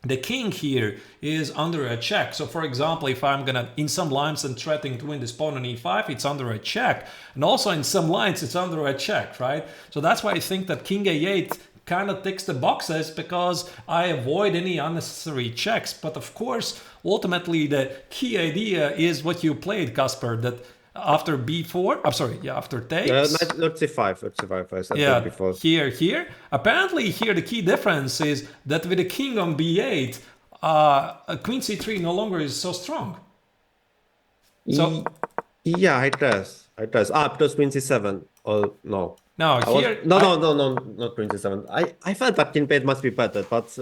the king here is under a check. So for example, if I'm gonna, in some lines and threatening to win this pawn on e5, it's under a check. And also in some lines, it's under a check, right? So that's why I think that king a8 kind of ticks the boxes because I avoid any unnecessary checks. But of course, ultimately the key idea is what you played, Kasper, that after b4, after takes. Let's c5, I said yeah, before. Here. Apparently here the key difference is that with the king on b8, queen c3 no longer is so strong. So yeah, it does. Because queen c7 or no. No, here No, not queen c7. I felt that king b8 must be better, but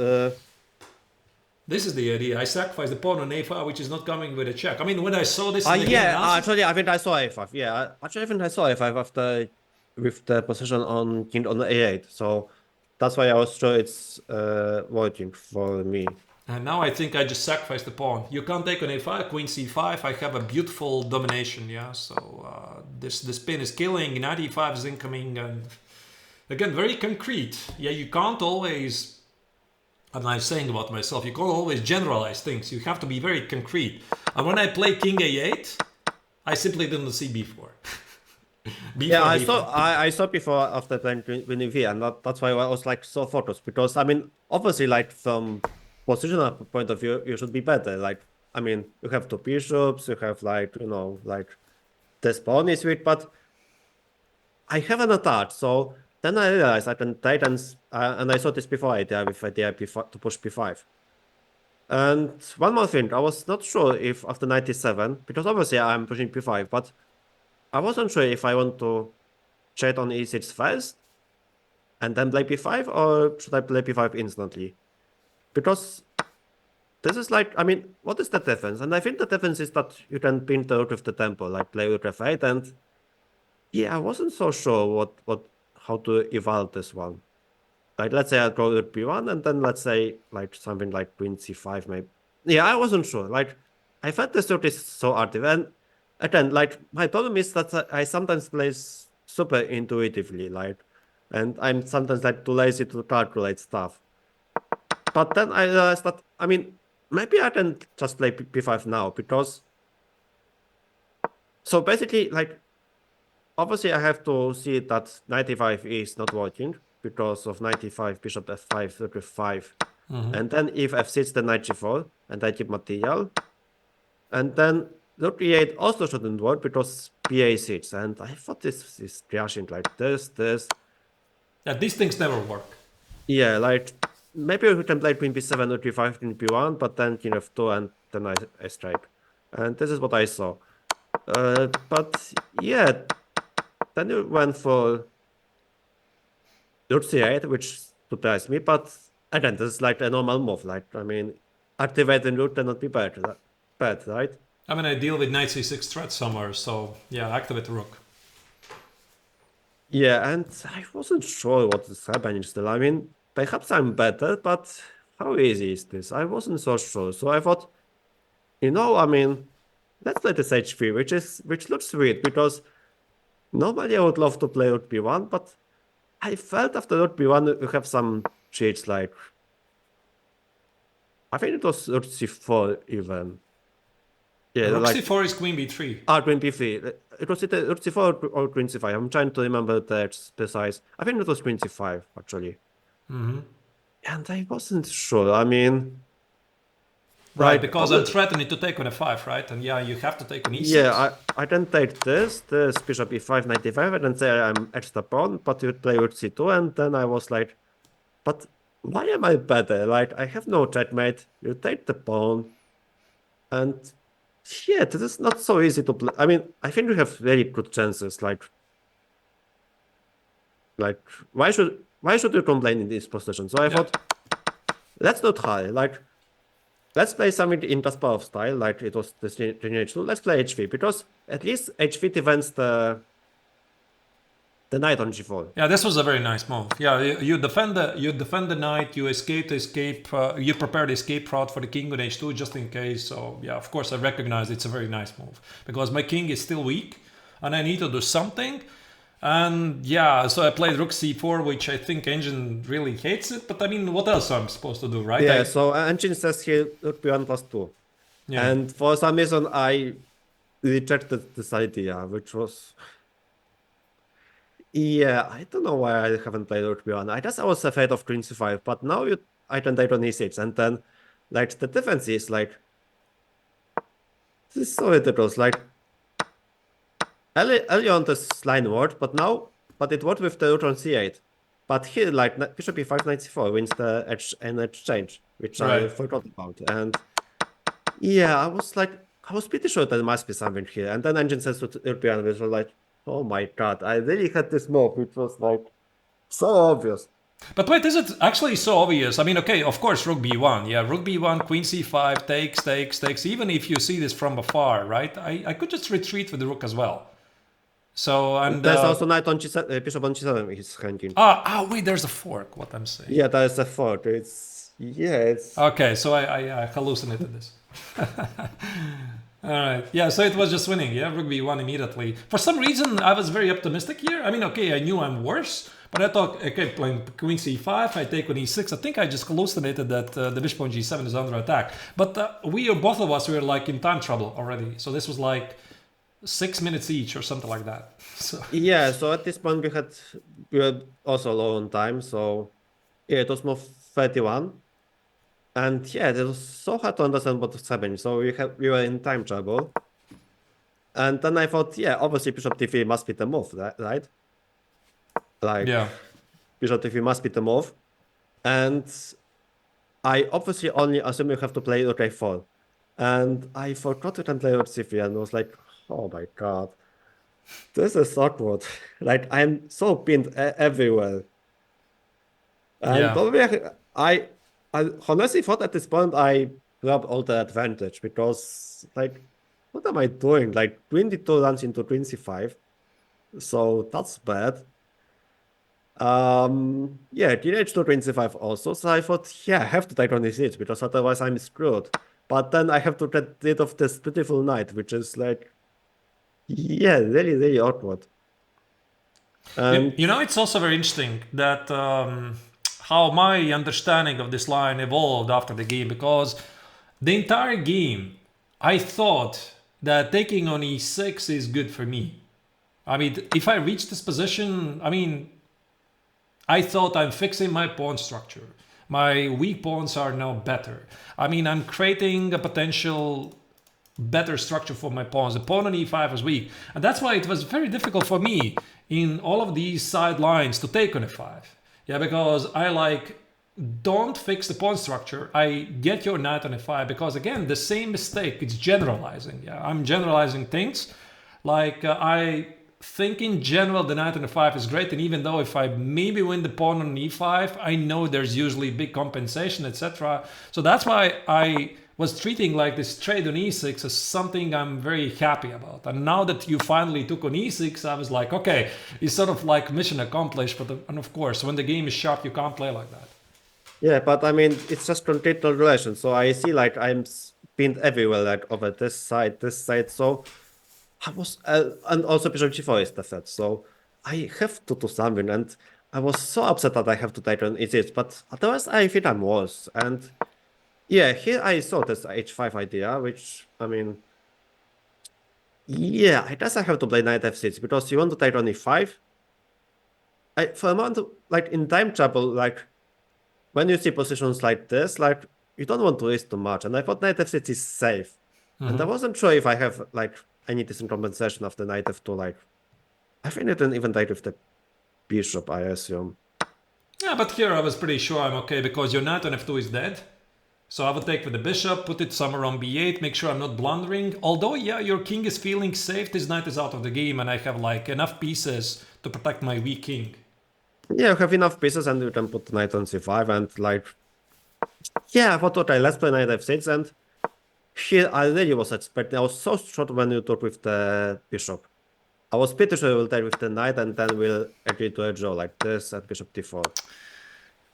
this is the idea. I sacrifice the pawn on a5, which is not coming with a check. I mean, when I saw this... actually, I think I saw a5. Yeah, actually, I think I saw a5 after with the position on king on a8. So that's why I was sure it's working for me. And now I think I just sacrifice the pawn. You can't take on a5, queen c5. I have a beautiful domination, yeah. So this pin is killing, knight e5 is incoming, and again, very concrete. Yeah, you can't always... And I'm saying about myself, you can't always generalize things. You have to be very concrete. And when I play king a8, I simply didn't see b4. Yeah, I saw before after playing queen e3, and that's why I was like so focused because I mean, obviously, like from positional point of view, you should be better. Like, I mean, you have two bishops, you have like this pawn is weak, but I haven't attacked, so. Then I realized I can Titans, and I saw this before idea with idea to push b5. And one more thing, I was not sure if after 97, because obviously I'm pushing b5, but I wasn't sure if I want to trade on e6 first and then play b5, or should I play b5 instantly? Because this is like, I mean, what is the difference? And I think the difference is that you can pin the rook with the tempo, like play rook f8 and Yeah, I wasn't so sure how to evolve this one. Like, let's say I go with b1, and then let's say like something like queen c5, maybe. Yeah, I wasn't sure. Like, I felt the suit is so active, and again, like my problem is that I sometimes play super intuitively, like, and I'm sometimes like too lazy to calculate stuff. But then I realized that I mean maybe I can just play b5 now because so basically like obviously I have to see that 95 is not working because of 95 bishop f5 rook f5 and then if f6 then knight g4 and I keep material and then rook e8 also shouldn't work because ba6 and I thought this is crashing like this. Yeah, these things never work. Yeah, like maybe we can play queen b7 or b5 queen b1 but then king f2 and then I strike and this is what I saw. But yeah, then you went for rook c8, which surprised me. But again, this is like a normal move. Like, I mean, activating rook cannot be bad, right? I mean, I deal with knight c6 threat somewhere, so yeah, activate the rook. Yeah, and I wasn't sure what is happening still. I mean, perhaps I'm better, but how easy is this? I wasn't so sure. So I thought, I mean, let's play this h3, which looks weird because normally I would love to play rook b1, but I felt after rook b1 you have some cheats like I think it was rook c4 even. Yeah, Rook like c4 is queen b3. Queen b3. It was either rook c4 or queen c5. I'm trying to remember the precise. I think it was queen c5 actually. And I wasn't sure. I mean, Right, like because I'm threatening to take on f5, right? And yeah, you have to take on e6. yeah, I can take this bishop e5, knight e5, and then say I'm extra pawn, but you play rook c2, and then I was like, but why am I better? Like I have no checkmate. You take the pawn, and yeah, this is not so easy to play. I mean, I think we have very good chances. Like why should you complain in this position? So I thought, let's not try. Like, let's play something in Kasparov style, like it was the lineage 2. Let's play h3 because at least h3 defends the knight on g4. Yeah, this was a very nice move. Yeah, you defend the knight, you escape, you prepare the escape route for the king on h2 just in case. So yeah, of course I recognize it's a very nice move because my king is still weak and I need to do something. And yeah, so I played rook c4, which I think Engine really hates it. But I mean, what else am I supposed to do, right? Yeah, so Engine says here rook b1 plus 2. Yeah. And for some reason I rejected this idea, which was... Yeah, I don't know why I haven't played rook b1. I guess I was afraid of queen c5, but now I can take on e6, and then like the defense is like... This is so ridiculous, like... Early on this line worked, but it worked with the rook on c8. But here, like, bishop e5, knight c4 wins the exchange, which I Right. forgot about. And yeah, I was pretty sure there must be something here. And then Engine says to European, which was like, oh my god, I really had this move, which was like so obvious. But wait, is it actually so obvious? I mean, okay, of course, rook b1. Yeah, rook b1, queen c5, takes. Even if you see this from afar, right? I could just retreat with the rook as well. So, and... There's also knight on g7, bishop on g7 is hanging. wait, there's a fork, what I'm saying. Yeah, there's a fork. It's... Okay, so I hallucinated this. All right. Yeah, so it was just winning. Yeah, rook b1 immediately. For some reason, I was very optimistic here. I mean, okay, I knew I'm worse, but I thought, okay, playing queen c5, I take on e6. I think I just hallucinated that the bishop on g7 is under attack. But both of us, we were like in time trouble already. So this was like 6 minutes each or something like that. So yeah, so at this point we were also low on time, so yeah, it was move 31. And yeah, it was so hard to understand what was happening. So we were in time trouble. And then I thought, yeah, obviously bishop d3 must be the move, right? Like, yeah. bishop d3 must be the move. And I obviously only assume you have to play rook a4. And I forgot to play rook c3 and was like, oh my god. This is awkward. Like, I'm so pinned everywhere. And Yeah. probably I honestly thought at this point I grabbed all the advantage because, like, what am I doing? Like, queen d2 runs into queen c5. So that's bad. Yeah, teenage to 25 also. So I thought, yeah, I have to take on this hit because otherwise I'm screwed. But then I have to get rid of this beautiful knight, which is like, yeah, really, really awkward. And It's also very interesting that how my understanding of this line evolved after the game, because the entire game, I thought that taking on e6 is good for me. I mean, if I reach this position, I thought I'm fixing my pawn structure. My weak pawns are now better. I'm creating a potential better structure for my pawns. The pawn on e5 was weak. And that's why it was very difficult for me in all of these side lines to take on e5. Yeah, because don't fix the pawn structure. I get your knight on e5 because, again, the same mistake. It's generalizing. Yeah, I'm generalizing things. I think in general the knight on e5 is great, and even though if I maybe win the pawn on e5, I know there's usually big compensation, etc. So that's why I was treating like this trade on e6 as something I'm very happy about. And now that you finally took on e6, I was like, okay, it's sort of like mission accomplished. And of course, when the game is sharp, you can't play like that. yeah, but I mean, it's just continual relation. So I see like I'm pinned everywhere, like over this side. So I was, and also bishop g4 is the threat. So I have to do something, and I was so upset that I have to take on e6. But otherwise, I think I'm worse. And yeah, here I saw this h5 idea, which I mean, yeah, I guess I have to play knight f6 because you want to take on e5. For a moment, like in time trouble, like when you see positions like this, like you don't want to risk too much. And I thought knight f6 is safe. And I wasn't sure if I have like any decent compensation of the knight f2. Like I think it didn't even take with the bishop, I assume. Yeah, but here I was pretty sure I'm okay because your knight on f2 is dead. So I would take with the bishop, put it somewhere on b8, make sure I'm not blundering. Although, yeah, your king is feeling safe, this knight is out of the game and I have like enough pieces to protect my weak king. Yeah, you have enough pieces and you can put knight on c5 and like... Yeah, I thought, okay, let's play knight f6 and... Here I really was expecting... I was so short when you took with the bishop. I was pretty sure we'll take with the knight and then we'll agree to a draw like this at bishop d4.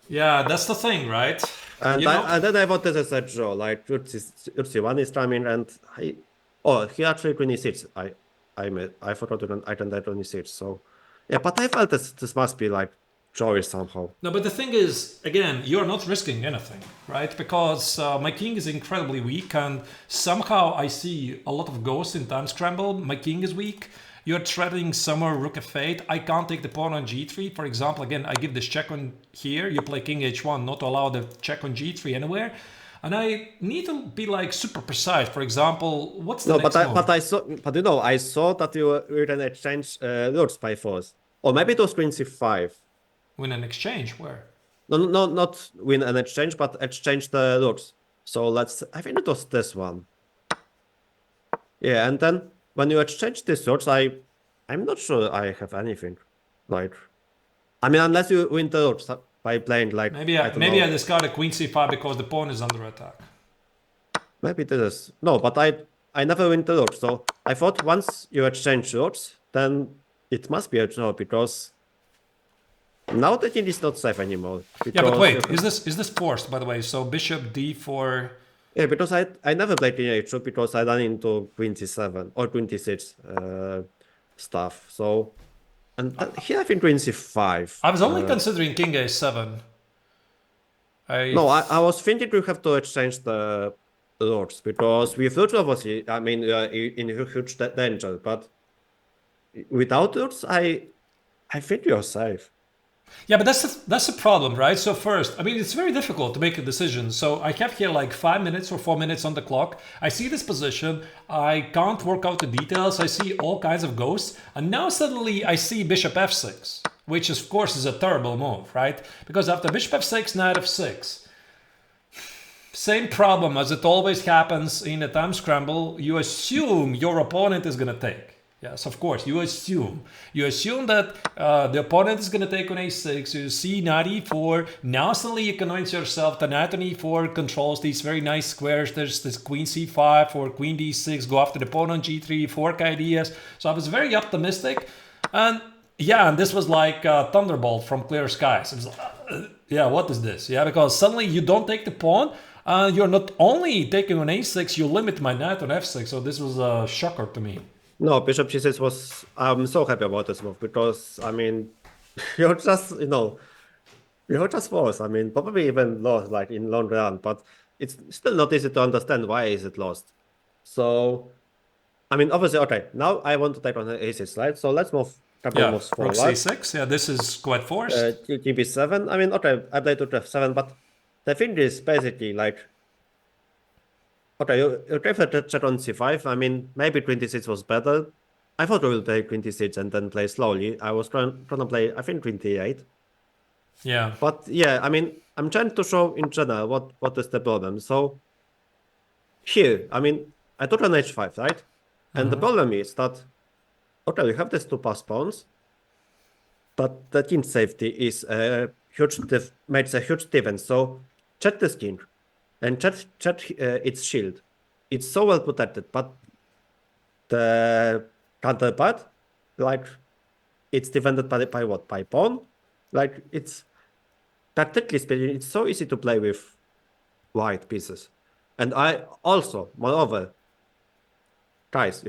Yeah, that's the thing, right? And, and then I thought this is a draw, like rook c1 is coming and I... Oh, he actually queen e6. I forgot to I can take on e6, so... Yeah, but I felt this must be like drawy somehow. No, but the thing is, again, you're not risking anything, right? Because my king is incredibly weak and somehow I see a lot of ghosts in time scramble. My king is weak. You're threatening somewhere rook f8. I can't take the pawn on g3. For example, again, I give this check on here. You play king h1, not to allow the check on g3 anywhere. And I need to be like super precise. For example, what's the next move? I saw that you were gonna exchange lords by force. Or maybe it was queen c5. Win an exchange, where? No, not win an exchange, but exchange the lords. So I think it was this one. Yeah, and then when you exchange these lords, I'm not sure I have anything. Like, I mean, unless you win the lords by playing like... Maybe I discard a queen c5 because the pawn is under attack. Maybe this is... No, but I never win the lords, so I thought once you exchange lords, then it must be a draw because... Now the king is not safe anymore. Yeah, but wait, is this forced, by the way? So bishop d4... Yeah, because I never played king h2 because I ran into queen c7 or queen c6 stuff, so... And here I think queen c5. I was only considering king a7. No, I was thinking we have to exchange the lords because with lords obviously, I mean, in huge danger, but without lords, I think you're safe. Yeah, but that's the problem, right? So first, I mean, it's very difficult to make a decision. So I have here like 5 minutes or 4 minutes on the clock. I see this position. I can't work out the details. I see all kinds of ghosts. And now suddenly I see bishop f6, which of course is a terrible move, right? Because after bishop f6, knight f6, same problem as it always happens in a time scramble. You assume your opponent is going to take. Yes, of course, you assume. You assume that the opponent is going to take on a6, you see knight e4, now suddenly you convince yourself that knight on e4 controls these very nice squares, there's this queen c5 or queen d6, go after the pawn on g3, fork ideas. So I was very optimistic, And yeah, and this was like a thunderbolt from clear skies. It was like, yeah, what is this? Yeah, because suddenly you don't take the pawn, you're not only taking on a6, you limit my knight on f6. So this was a shocker to me. No, bishop g6 was. I'm so happy about this move because I mean, you're just you're just forced. I mean, probably even lost like in long run, but it's still not easy to understand why is it lost. So, I mean, obviously, okay. Now I want to take on the a6, right? So let's move a couple Yeah, moves rook forward. c6. Yeah, this is quite forced. GB7. I mean, okay, I played to f7, but the thing is basically like, okay, you gave the check on c5. I mean, maybe 26 was better. I thought we would take 26 and then play slowly. I was trying to play, I think, 28. Yeah. But yeah, I mean, I'm trying to show in general what is the problem. So here, I mean, I took on h5, right? And the problem is that, okay, we have these two pass pawns, but the king safety is a huge makes a huge difference. So check this king and check its shield. It's so well protected, but the counterpart, like it's defended by what? By pawn? Like it's tactically speaking, it's so easy to play with white pieces. And I also, moreover, guys,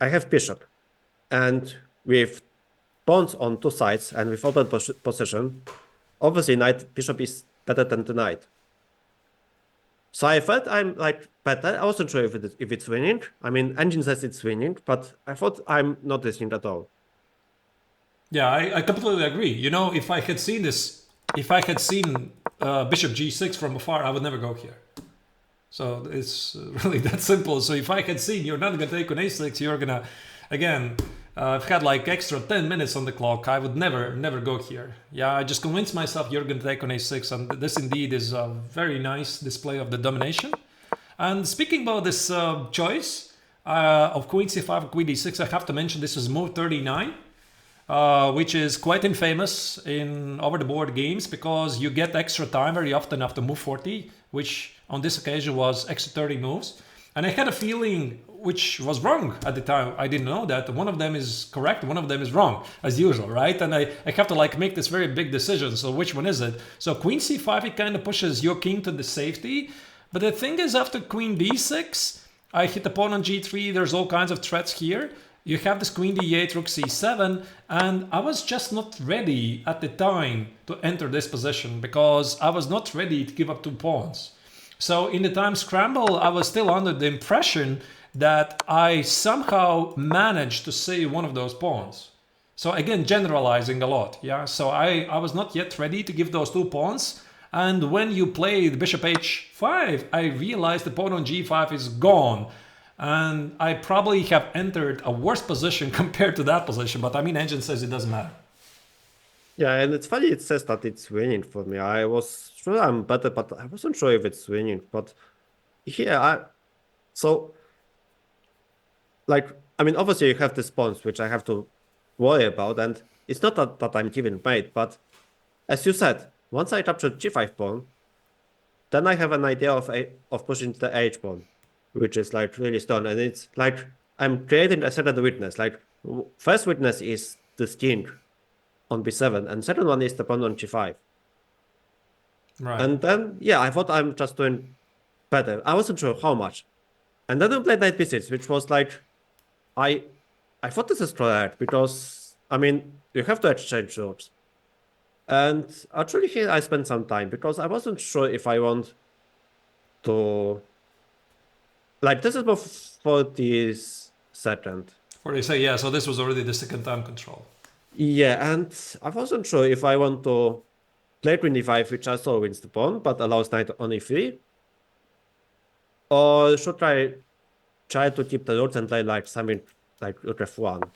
I have bishop, and with pawns on two sides and with open position, obviously knight bishop is better than the knight. So I felt I'm like better. I wasn't sure if it's winning. I mean, engine says it's winning, but I thought I'm not listening at all. Yeah, I completely agree. You know, if I had seen this, if I had seen bishop g6 from afar, I would never go here. So it's really that simple. So if I had seen you're not going to take on a6, you're going to, again, I've had like extra 10 minutes on the clock. I would never go here. Yeah, I just convinced myself you're going to take on a6. And this indeed is a very nice display of the domination. And speaking about this choice of queen c5, queen d6, I have to mention this is move 39. Which is quite infamous in over-the-board games because you get extra time very often after move 40, which on this occasion was extra 30 moves. And I had a feeling, which was wrong at the time, I didn't know that one of them is correct, one of them is wrong, as usual, right? And I have to like make this very big decision, so which one is it? So queen c5, it kind of pushes your king to the safety, but the thing is after queen d6, I hit the pawn on g3, there's all kinds of threats here. You have this queen d8, rook c7, and I was just not ready at the time to enter this position because I was not ready to give up two pawns. So in the time scramble, I was still under the impression that I somehow managed to save one of those pawns. So again, generalizing a lot, yeah? So I was not yet ready to give those two pawns. And when you played bishop h5, I realized the pawn on g5 is gone. And I probably have entered a worse position compared to that position, but I mean, engine says it doesn't matter. Yeah, and it's funny it says that it's winning for me. I was sure I'm better, but I wasn't sure if it's winning. But here, so, like, I mean, obviously you have this pawns, which I have to worry about, and it's not that I'm giving mate, but as you said, once I capture g5 pawn, then I have an idea of pushing the h pawn, which is like really strong, and it's like I'm creating a second witness. Like first witness is the king on b7, and second one is the pawn on g5. Right. And then yeah, I thought I'm just doing better. I wasn't sure how much, and then I played knight b6, which was like I thought this is correct because I mean you have to exchange rooks. And actually here I spent some time because I wasn't sure if I want to, like, this is for this second. Or they say, yeah, so this was already the second time control. Yeah, and I wasn't sure if I want to play queen d5, which also wins the pawn, but allows knight on e3. Or should I try to keep the roots and play like something like rook f1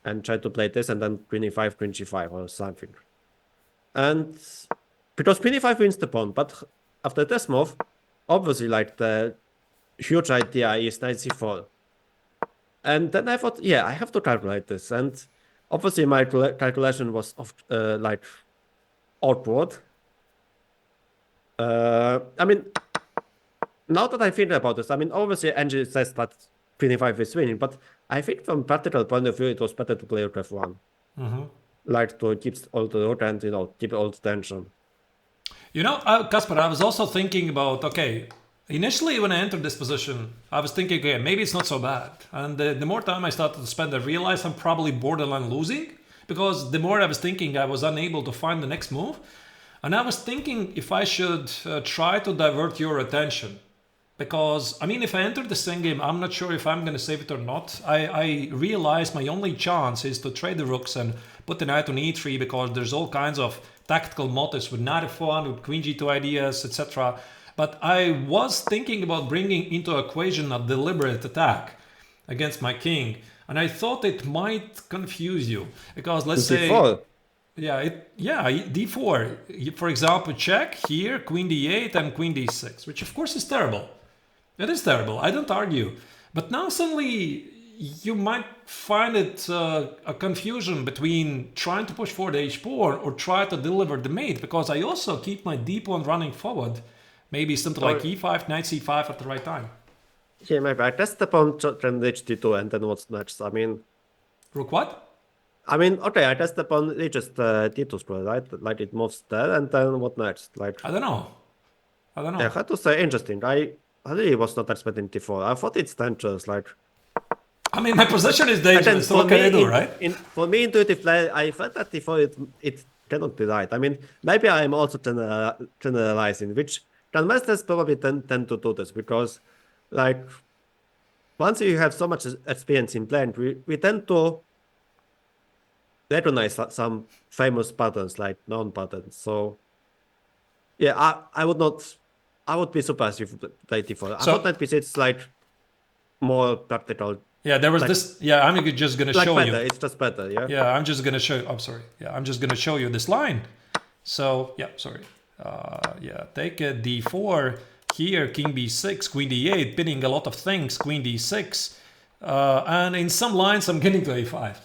and try to play this and then queen e5, queen g5 or something. And because queen e5 wins the pawn, but after this move, obviously like the huge idea is knight c4. And then I thought, yeah, I have to calculate this. And obviously my calculation was like awkward. I mean, now that I think about this, I mean, obviously engine says that queen e5 is winning, but I think from practical point of view, it was better to play rook f1. like to keep all the rook and keep all the tension. Kacper, I was also thinking about, okay, initially when I entered this position, I was thinking, okay, maybe it's not so bad. And the more time I started to spend, I realized I'm probably borderline losing, because the more I was thinking, I was unable to find the next move. And I was thinking if I should try to divert your attention. Because, I mean, if I enter the same game, I'm not sure if I'm going to save it or not. I realized my only chance is to trade the rooks and put the knight on e3, because there's all kinds of tactical motives with knight f1, with queen g2 ideas, etc. But I was thinking about bringing into equation a deliberate attack against my king. And I thought it might confuse you. Because let's say... d4. For example, check here, queen d8 and queen d6, which of course is terrible. It is terrible, I don't argue. But now suddenly you might find it a confusion between trying to push forward h4 or try to deliver the mate, because I also keep my d pawn running forward. Maybe something like e5, knight c5 at the right time. Yeah, maybe I test the pawn trend h2 and then what's next? I mean... Rook what? I mean, okay, I test the pawn reaches the d2 square, right? Like it moves there, and then what next? Like I don't know. Yeah, I had to say, interesting. I really was not expecting d4. I thought it's dangerous, like... I mean, my position is dangerous, so what can I do, right? For me, intuitive play, I felt that d4, it cannot be right. I mean, maybe I'm also generalizing, which Grandmasters probably tend to do this, because, like, once you have so much experience in playing, we tend to recognize some famous patterns, like known patterns. So, yeah, I would be surprised if you play d4. I thought that it's like more practical. Yeah, there was this. Yeah, I'm just gonna show better. you. It's just better. Yeah. Yeah, I'm just gonna show you. I'm sorry. Yeah, I'm just gonna show you this line. So yeah, sorry. Yeah, take a d4 here, king b6, queen d8, pinning a lot of things, queen d6, and in some lines I'm getting to a5.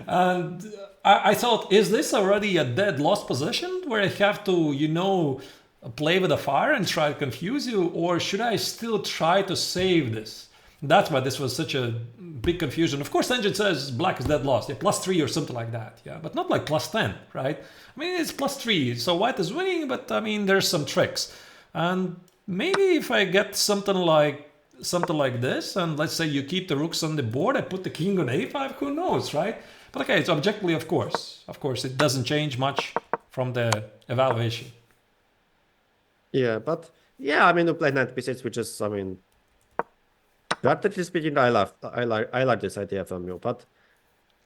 And I thought, is this already a dead lost position where I have to, play with the fire and try to confuse you, or should I still try to save this? That's why this was such a big confusion. Of course, Engine says black is dead lost, yeah, +3 or something like that, yeah, but not like +10, right? I mean, it's +3, so white is winning, but I mean, there's some tricks. And maybe if I get something like this, and let's say you keep the rooks on the board, I put the king on a5, who knows, right? But okay, so objectively, of course, it doesn't change much from the evaluation. Yeah, but yeah, I mean, you play knight b6, which is, I mean, practically speaking, I like this idea from you. But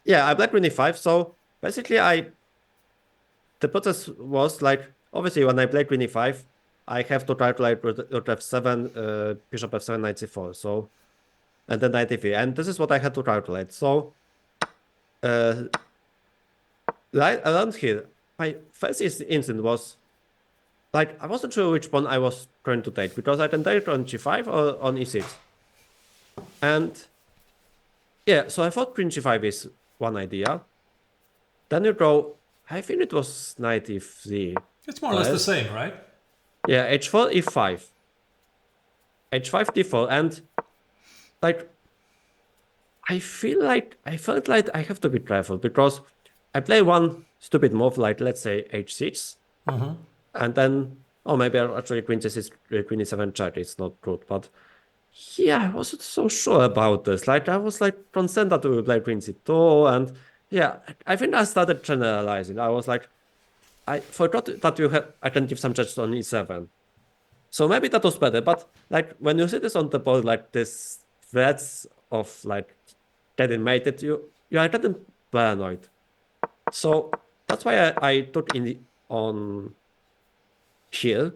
yeah, I played queen e5, so basically the process was like, obviously when I play queen e5, I have to calculate rook f7, bishop f7, knight c4, so, and then knight e3, and this is what I had to calculate. So right around here, my first instinct was, like, I wasn't sure which pawn I was going to take, because I can take it on g5 or on e6. And yeah, so I thought queen g5 is one idea. Then you go, I think it was knight e3. It's more or less the same, right? Yeah, h4, e5. h5, d4, and like, I felt like I have to be careful, because I play one stupid move, like let's say h6, and then, maybe actually queen c6, queen e7 check, it's not good, but yeah, I wasn't so sure about this. Like, I was like concerned that we would play queen c2, and yeah, I think I started generalizing. I was like, I forgot that I can give some checks on e7. So maybe that was better, but like when you see this on the board, like this threats of like getting mated, you are getting paranoid. So that's why I took on here,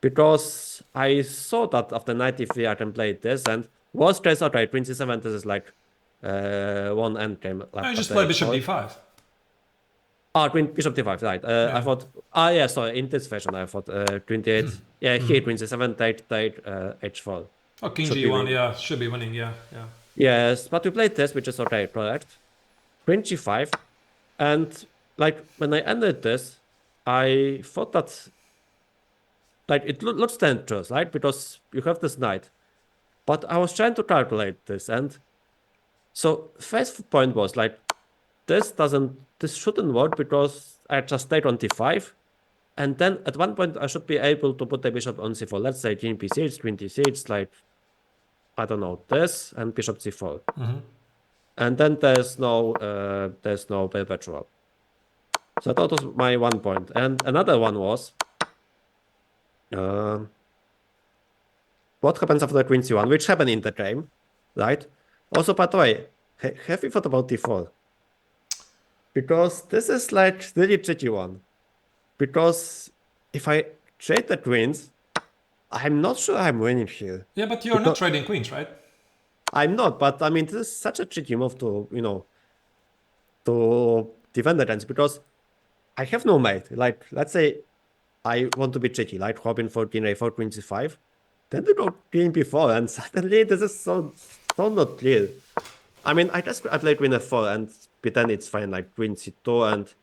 because I saw that after knight e3 I can play this, and worst case, okay, queen c7, this is like one endgame. Like, I just play bishop d5. Queen bishop d5, right. Yeah. I thought, yeah, sorry, in this fashion I thought queen d8, yeah, here queen c7, take h4. Oh, king g1, yeah, should be winning, yeah. Yes, but we played this, which is okay, correct. Queen g5, and like when I ended this, I thought that, like, it looks dangerous, right? Because you have this knight. But I was trying to calculate this, and so first point was like, this shouldn't work because I just stayed on d5. And then at one point I should be able to put the bishop on c4. Let's say king b6, queen d6, like, I don't know, this, and bishop c4. And then there's no perpetual. So that was my one point. And another one was, what happens after queen c1, which happened in the game, right? Also, by the way, have you thought about d4? Because this is like really tricky one. Because if I trade the queens, I'm not sure I'm winning here. Yeah, but you're not trading queens, right? I'm not, but I mean, this is such a tricky move to, to defend against, because I have no mate. Like, let's say I want to be tricky, like hoping for king a4, queen c5. Then they go king b4, and suddenly this is so not clear. I mean, I play queen f4 and pretend it's fine, like queen c2, and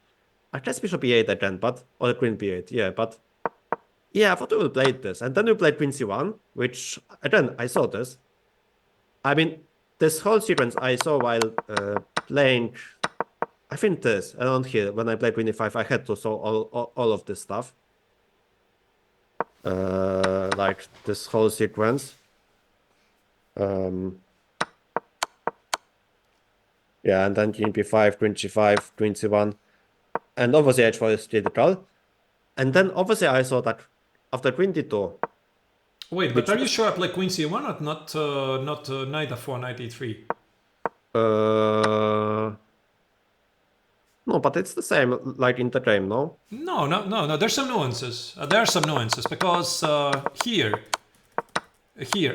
I guess bishop e8 again, but, or queen b8, yeah, but yeah, I thought we would play this. And then we played queen c1, which, again, I saw this. I mean, this whole sequence I saw while playing, I think this, around here, when I played queen e5, I had to saw all of this stuff. Like this whole sequence. Yeah, and then king b5, queen g5, queen c1. And obviously h4 is critical. And then obviously I saw that after queen d2. Wait, but are you sure I play queen c1 or not knight f4, knight e3? No, but it's the same, like in the game, no? No. There's some nuances. There are some nuances because here,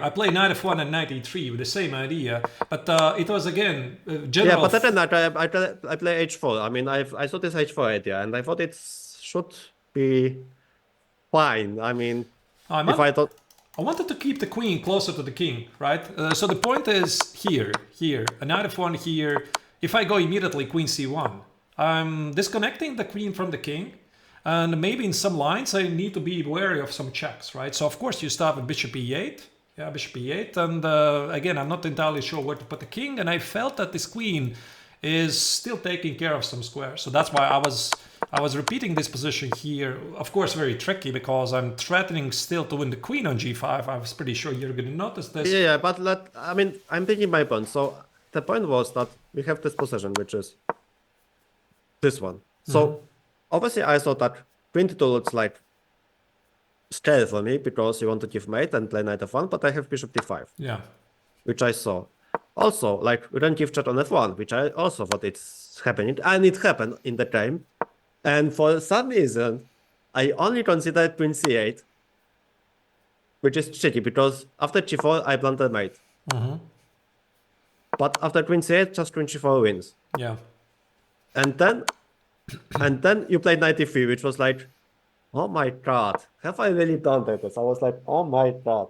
I play knight f1 and knight e3 with the same idea, but it was again general. Yeah, but then I play h4. I mean, I saw this h4 idea, and I thought it should be fine. I mean, if I thought. I wanted to keep the queen closer to the king, right? So the point is here, a knight f1 here. If I go immediately queen c1, I'm disconnecting the queen from the king, and maybe in some lines I need to be wary of some checks, right? So of course you start with bishop e8, yeah, bishop e8, and again I'm not entirely sure where to put the king, and I felt that this queen is still taking care of some squares, so that's why I was repeating this position here. Of course, very tricky because I'm threatening still to win the queen on g5. I was pretty sure you're going to notice this. Yeah, but I mean, I'm taking my point. So the point was that we have this position, which is this one. So obviously I thought that queen to 2 looks like scary for me because you want to give mate and play knight f1, but I have bishop d5. Yeah. Which I saw. Also, like, we don't give check on f1, which I also thought it's happening, and it happened in the game. And for some reason, I only considered queen c8, which is tricky because after g4, I blunted mate. But after queen c8, just queen g4 wins. Yeah. And then you played knight e3, which was like, oh my god, have I really done this? I was like, oh my god,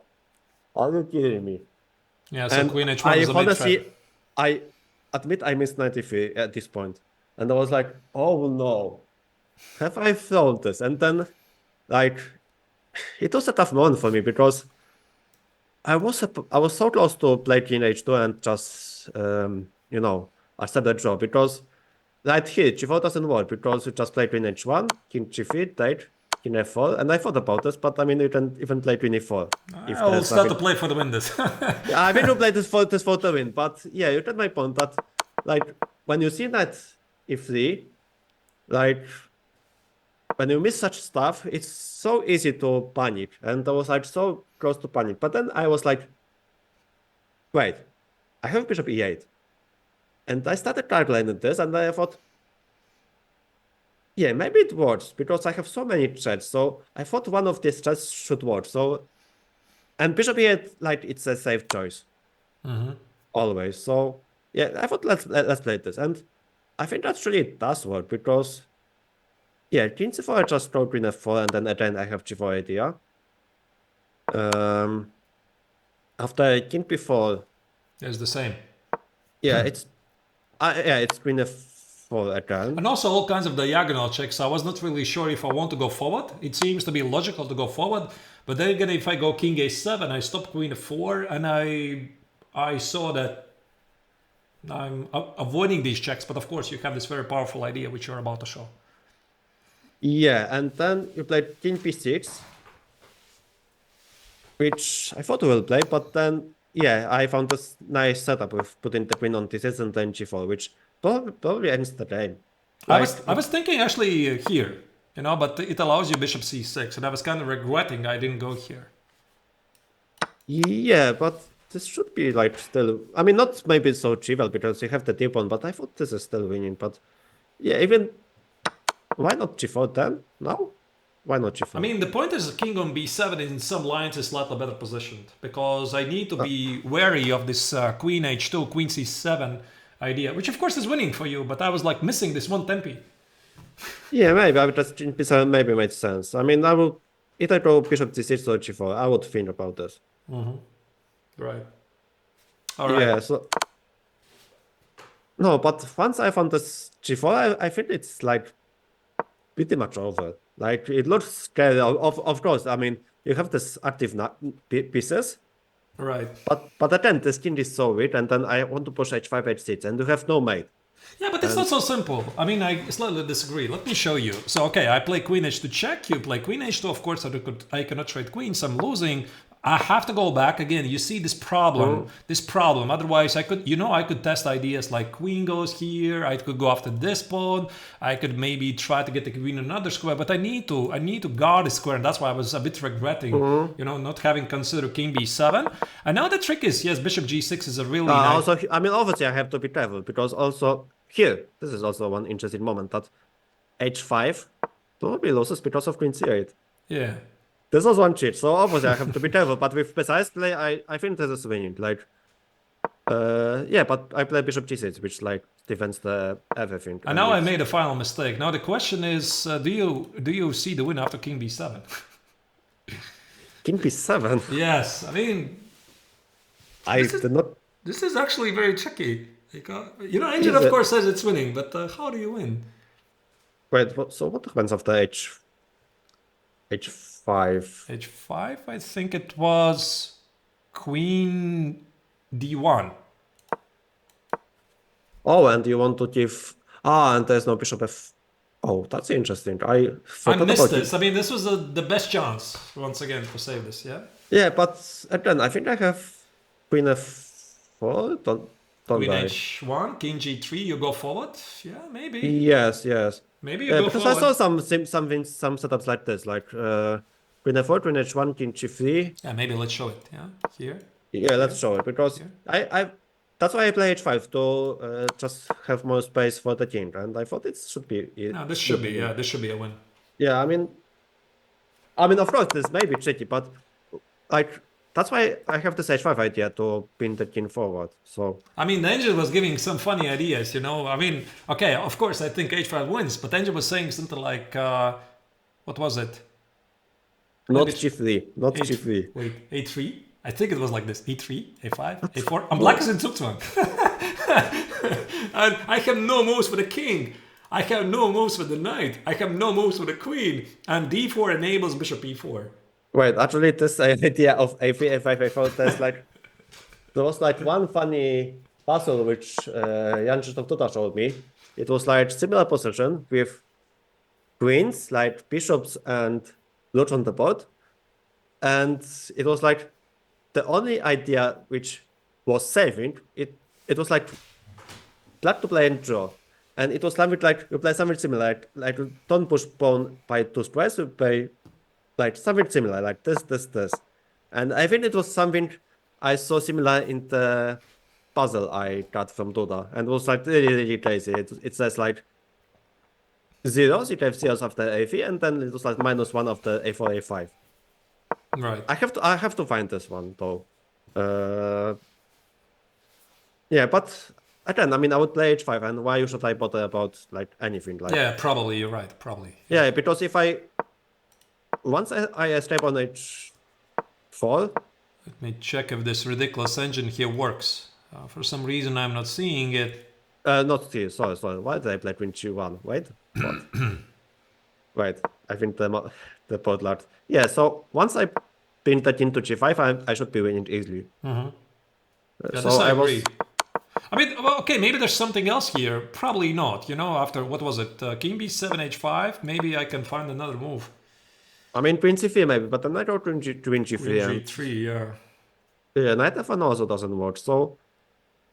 are you kidding me? Yeah, so and queen h1 is a honestly, I admit I missed knight e3 at this point. And I was like, oh no, have I thrown this? And then, like, it was a tough moment for me because I was so close to play king h2 and just, accept the draw, because right here, g4 doesn't work because you just play queen h1, king g3, take, king f4, and I thought about this, but I mean, you can even play queen e4. I'll start to play for the win this. Yeah, I mean, to play this for the win, but yeah, you get my point that, like, when you see that e3, like, when you miss such stuff, it's so easy to panic, and I was like so close to panic. But then I was like, wait, I have bishop e8, and I started calculating this, and I thought, yeah, maybe it works because I have so many threats. So I thought one of these threats should work. So, and bishop e8, like, it's a safe choice, always. So yeah, I thought let's play this, and I think actually it does work because. Yeah, king c4, I just throw queen f4, and then again I have g4 idea. After king b4, it's the same. Yeah, it's queen f4 again. And also all kinds of diagonal checks. I was not really sure if I want to go forward. It seems to be logical to go forward, but then again, if I go king a7, I stop queen f4, and I saw that I'm avoiding these checks, but of course you have this very powerful idea which you're about to show. Yeah, and then you played king b6, which I thought you will play, but then, yeah, I found this nice setup with putting the queen on d6 and then g4, which probably ends the game. I was thinking actually here, but it allows you bishop c6, and I was kind of regretting I didn't go here. Yeah, but this should be like still. I mean, not maybe so trivial because you have the deep one, but I thought this is still winning. But yeah, even why not g4 then? No, why not g4? I mean, the point is king on b7 in some lines is slightly better positioned because I need to be wary of this queen h2, queen c7 idea, which of course is winning for you. But I was like missing this one tempi. Yeah, maybe I would just b7 maybe made sense. I mean, I will if I go bishop c6 or g4, I would think about this. Right. All right. Yeah. So no, but once I found this g4, I think it's like pretty much over. Like it looks scary. Of course, I mean you have this active pieces, Right. but again this king is so weak, and then I want to push h5, h6, and you have no mate. Yeah, but it's not so simple. I mean, I slightly disagree. Let me show you. So, okay, I play queen h2 check. You play queen h2. Of course, I cannot trade queens. I'm losing. I have to go back again. You see this problem. Otherwise, I could test ideas like queen goes here. I could go after this pawn. I could maybe try to get the queen in another square. But I need to guard the square, and that's why I was a bit regretting, not having considered king b7. And now the trick is, yes, bishop g6 is a really nice. Also, I mean, obviously, I have to be careful because also here, this is also one interesting moment that h5 probably loses because of queen c8. Yeah. This was one cheat, so obviously I have to be careful. But with precise play, I think this is winning. Like, yeah, but I play bishop g6, which like defends the everything. And now I made a final mistake. Now the question is, do you see the win after king b7? King b7. Yes, I mean, did not. This is actually very tricky. Angel of course says it's winning, but how do you win? Wait, so what happens after h5? h5, I think it was queen d1. Oh, and you want to give... and there's no bishop f... Oh, that's interesting. I missed this. I mean, this was the best chance, once again, to save this, yeah? Yeah, but again, I think I have queen f4. Don't queen die. h1, king g3, you go forward? Yeah, maybe. Yes. Maybe you go because forward. I saw some setups like this, like queen f4, queen h1, king g3. Yeah, maybe let's show it, yeah? Here? Yeah, let's show it, because that's why I play h5, to just have more space for the king, and I thought it should be... No, this should be a win. Yeah, I mean, of course, this may be tricky, but like, that's why I have this h5 idea to pin the king forward, so... I mean, Angel was giving some funny ideas, I mean, okay, of course, I think h5 wins, but Angel was saying something like, what was it? Not g3, not g3. Wait, a3? I think it was like this, e3, a5, a4. And black is in Zugzwang. And I have no moves for the king. I have no moves for the knight. I have no moves for the queen. And d4 enables bishop e4. Wait, actually, this idea of a3, a5, a4, there was like one funny puzzle which Jan Krzysztof Tuta showed me. It was like similar position with queens, like bishops and lords on the board. And it was like the only idea which was saving, it was like black to play and draw. And it was something like, you play something similar, like don't push pawn by 2 squares, you play like something similar, like this. And I think it was something I saw similar in the puzzle I got from Duda. And it was like really crazy. It says like zeros, you have zeros after a3, and then it was like -1 after a4, a5. Right. I have to find this one though. Yeah, but again, I mean, I would play h5, and why should I bother about like anything? Like, yeah, probably you're right. Probably. Yeah, because if once I escape on h4. Let me check if this ridiculous engine here works. For some reason, I'm not seeing it. Not here. Sorry. Why did I play queen g1? Wait. What? Wait. I think the board locked. Yeah. So once I pin that into g5, I should be winning easily. Yeah, So this I agree. I mean, well, okay, maybe there's something else here. Probably not. You know, after what was it? King b7 h5. Maybe I can find another move. I mean, Queen c3 maybe, but then knight or Queen g3 Queen and g3. Yeah. yeah, knight f1 also doesn't work. So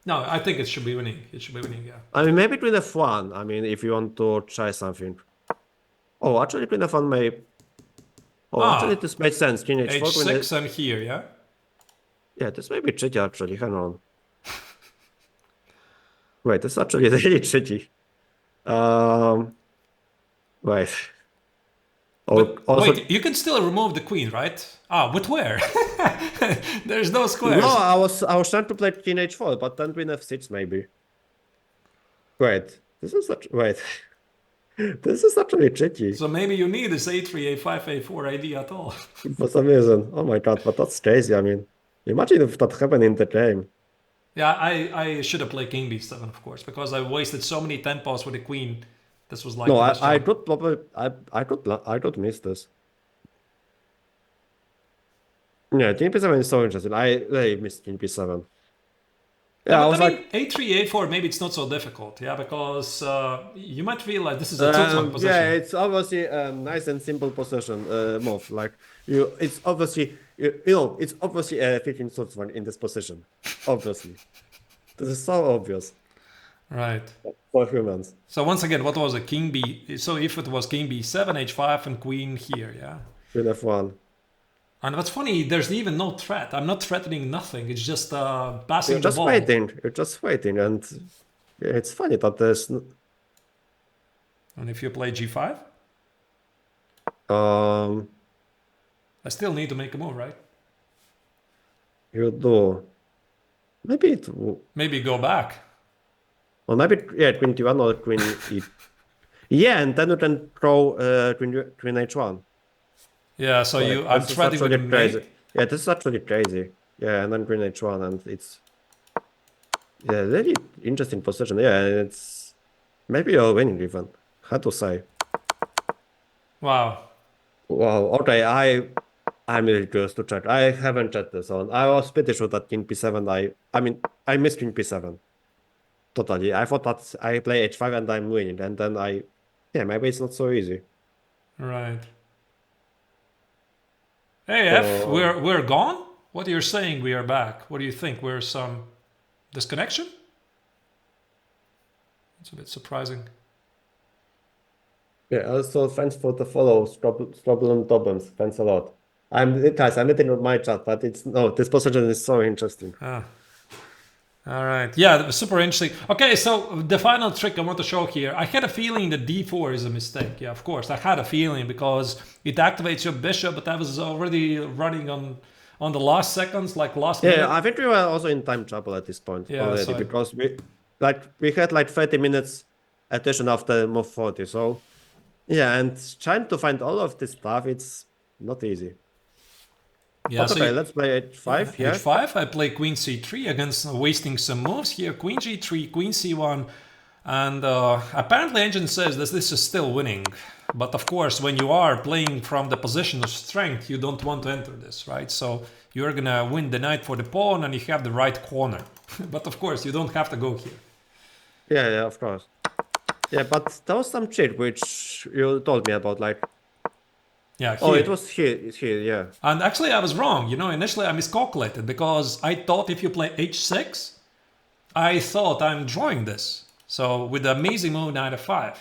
No, I think it should be winning. It should be winning. Yeah. I mean, maybe Queen f1. I mean, if you want to try something. Oh, actually, Queen f1 may. Oh, actually, this makes sense. King h4, Queen h6 and here. Yeah. yeah, this may be tricky actually. Hang on. Wait, this is actually really tricky. Wait. Or But also, wait, you can still remove the queen, right? Ah, but where? There's no no, squares. I was trying to play King h4, but then Queen f6 maybe. Wait, this is such. Wait, this is actually tricky So maybe you need this a3, a5, a4 idea at all. for some reason. Oh my god, but that's crazy. I mean, imagine if that happened in the game. Yeah, I should have played king b7, of course, because I wasted so many tempos with the queen. This was like No, the best I job. could probably I could miss this. Yeah, King p7 is so interesting. I really missed King p7. Yeah, Yeah, I but was I like, mean, a3, a4, maybe it's not so difficult, yeah, because you might realize this is a tilt position. yeah, it's obviously nice and simple position move. Like it's obviously it's obviously a 15 sorts one in this position. Obviously, this is so obvious Right. for humans. So once again, what was a king b? So if it was king b7, h5, and queen here, yeah. Queen f1. And what's funny, there's even no threat. I'm not threatening nothing. It's just passing You're the just ball. waiting. You're just waiting, and yeah, it's funny that there's And if you play g5, um I still need to make a move, right? you do maybe it Maybe go back. or maybe yeah Queen t1 or Queen e. Yeah, and then you can throw Queen h1. Yeah, so Right, I'm this is threatening with actually the crazy. mate. Yeah, this is actually crazy. Yeah, and then Green H1, and it's yeah, really interesting position. Yeah, and it's maybe you're winning even. Hard to say. Wow. Wow. Okay, I'm really curious to check. I haven't checked this on. I was pretty sure that King P7. I mean I missed King P7 totally. I thought that I play H5 and I'm winning, and then yeah, maybe it's not so easy. Right. Hey, F, So we're gone? What you're saying, we are back. What do you think? We're some disconnection? It's a bit surprising. yeah, also thanks for the follow, Strobel and Dobbins. Thanks a lot. Guys, I'm meeting with my chat, but it's no, this position is so interesting. Ah. All right. Yeah, that was super interesting. Okay, so the final trick I want to show here. I had a feeling that d4 is a mistake. Yeah, of course. I had a feeling because it activates your bishop, but I was already running on the last seconds, like last minute. Yeah, I think we were also in time trouble at this point Yeah, already so because we had like 30 minutes addition after move 40. So yeah, and trying to find all of this stuff, it's not easy. yeah, But so okay, you, let's play H5 here. h5, I play queen c3 against wasting some moves here. Queen g3, queen c1. And apparently engine says that this is still winning. But of course, when you are playing from the position of strength, you don't want to enter this, right? So you're gonna win the knight for the pawn and you have the right corner. But of course, you don't have to go here. Yeah, of course. Yeah, but there was some cheat which you told me about, like, Yeah, oh, here. it was here, yeah. And actually, I was wrong. You know, initially I miscalculated because I thought if you play h6, I thought I'm drawing this. So with the amazing move knight f5.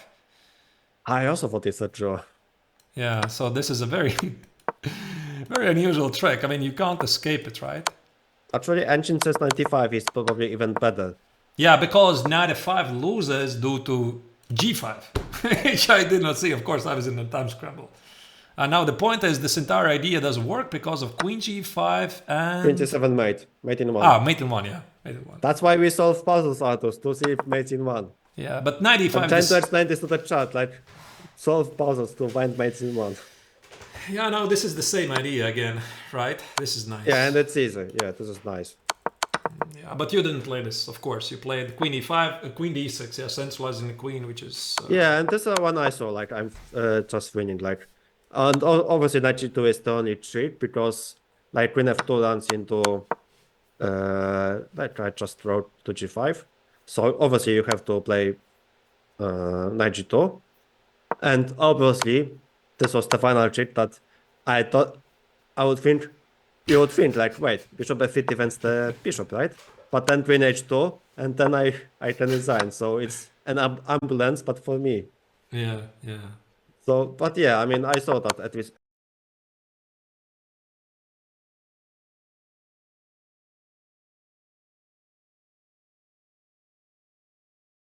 I also thought it's a draw. Yeah, so this is a very, very unusual trick. I mean, you can't escape it, right? Actually, engine says 95 is probably even better. Yeah, because knight f5 loses due to g5, which I did not see. Of course, I was in the time scramble. And now the point is this entire idea doesn't work because of queen g5 and... 27 mate in one. Ah, mate in one, yeah. Mate in one. That's why we solve puzzles, Arturs, to see if mates in one. Yeah, but knight e5... I'm trying to explain this to the chat, like, solve puzzles to find mates in one. Yeah, no, this is the same idea again, right? This is nice. Yeah, and it's easy. Yeah, this is nice. Yeah, but you didn't play this, of course. You played queen e5, queen d6, yeah, centralizing the queen, which is... Yeah, and this is the one I saw, like, I'm just winning, like... And obviously knight g2 is the only trick, because, like, queen f2 runs into... like, I just wrote to g5. So obviously you have to play knight g2. And obviously this was the final check that I thought I would think you would think like, wait, bishop f8 defends the bishop, right? But then queen h2, and then I can resign. So it's an ambulance, but for me. Yeah, yeah. So, but yeah, I mean, I saw that at least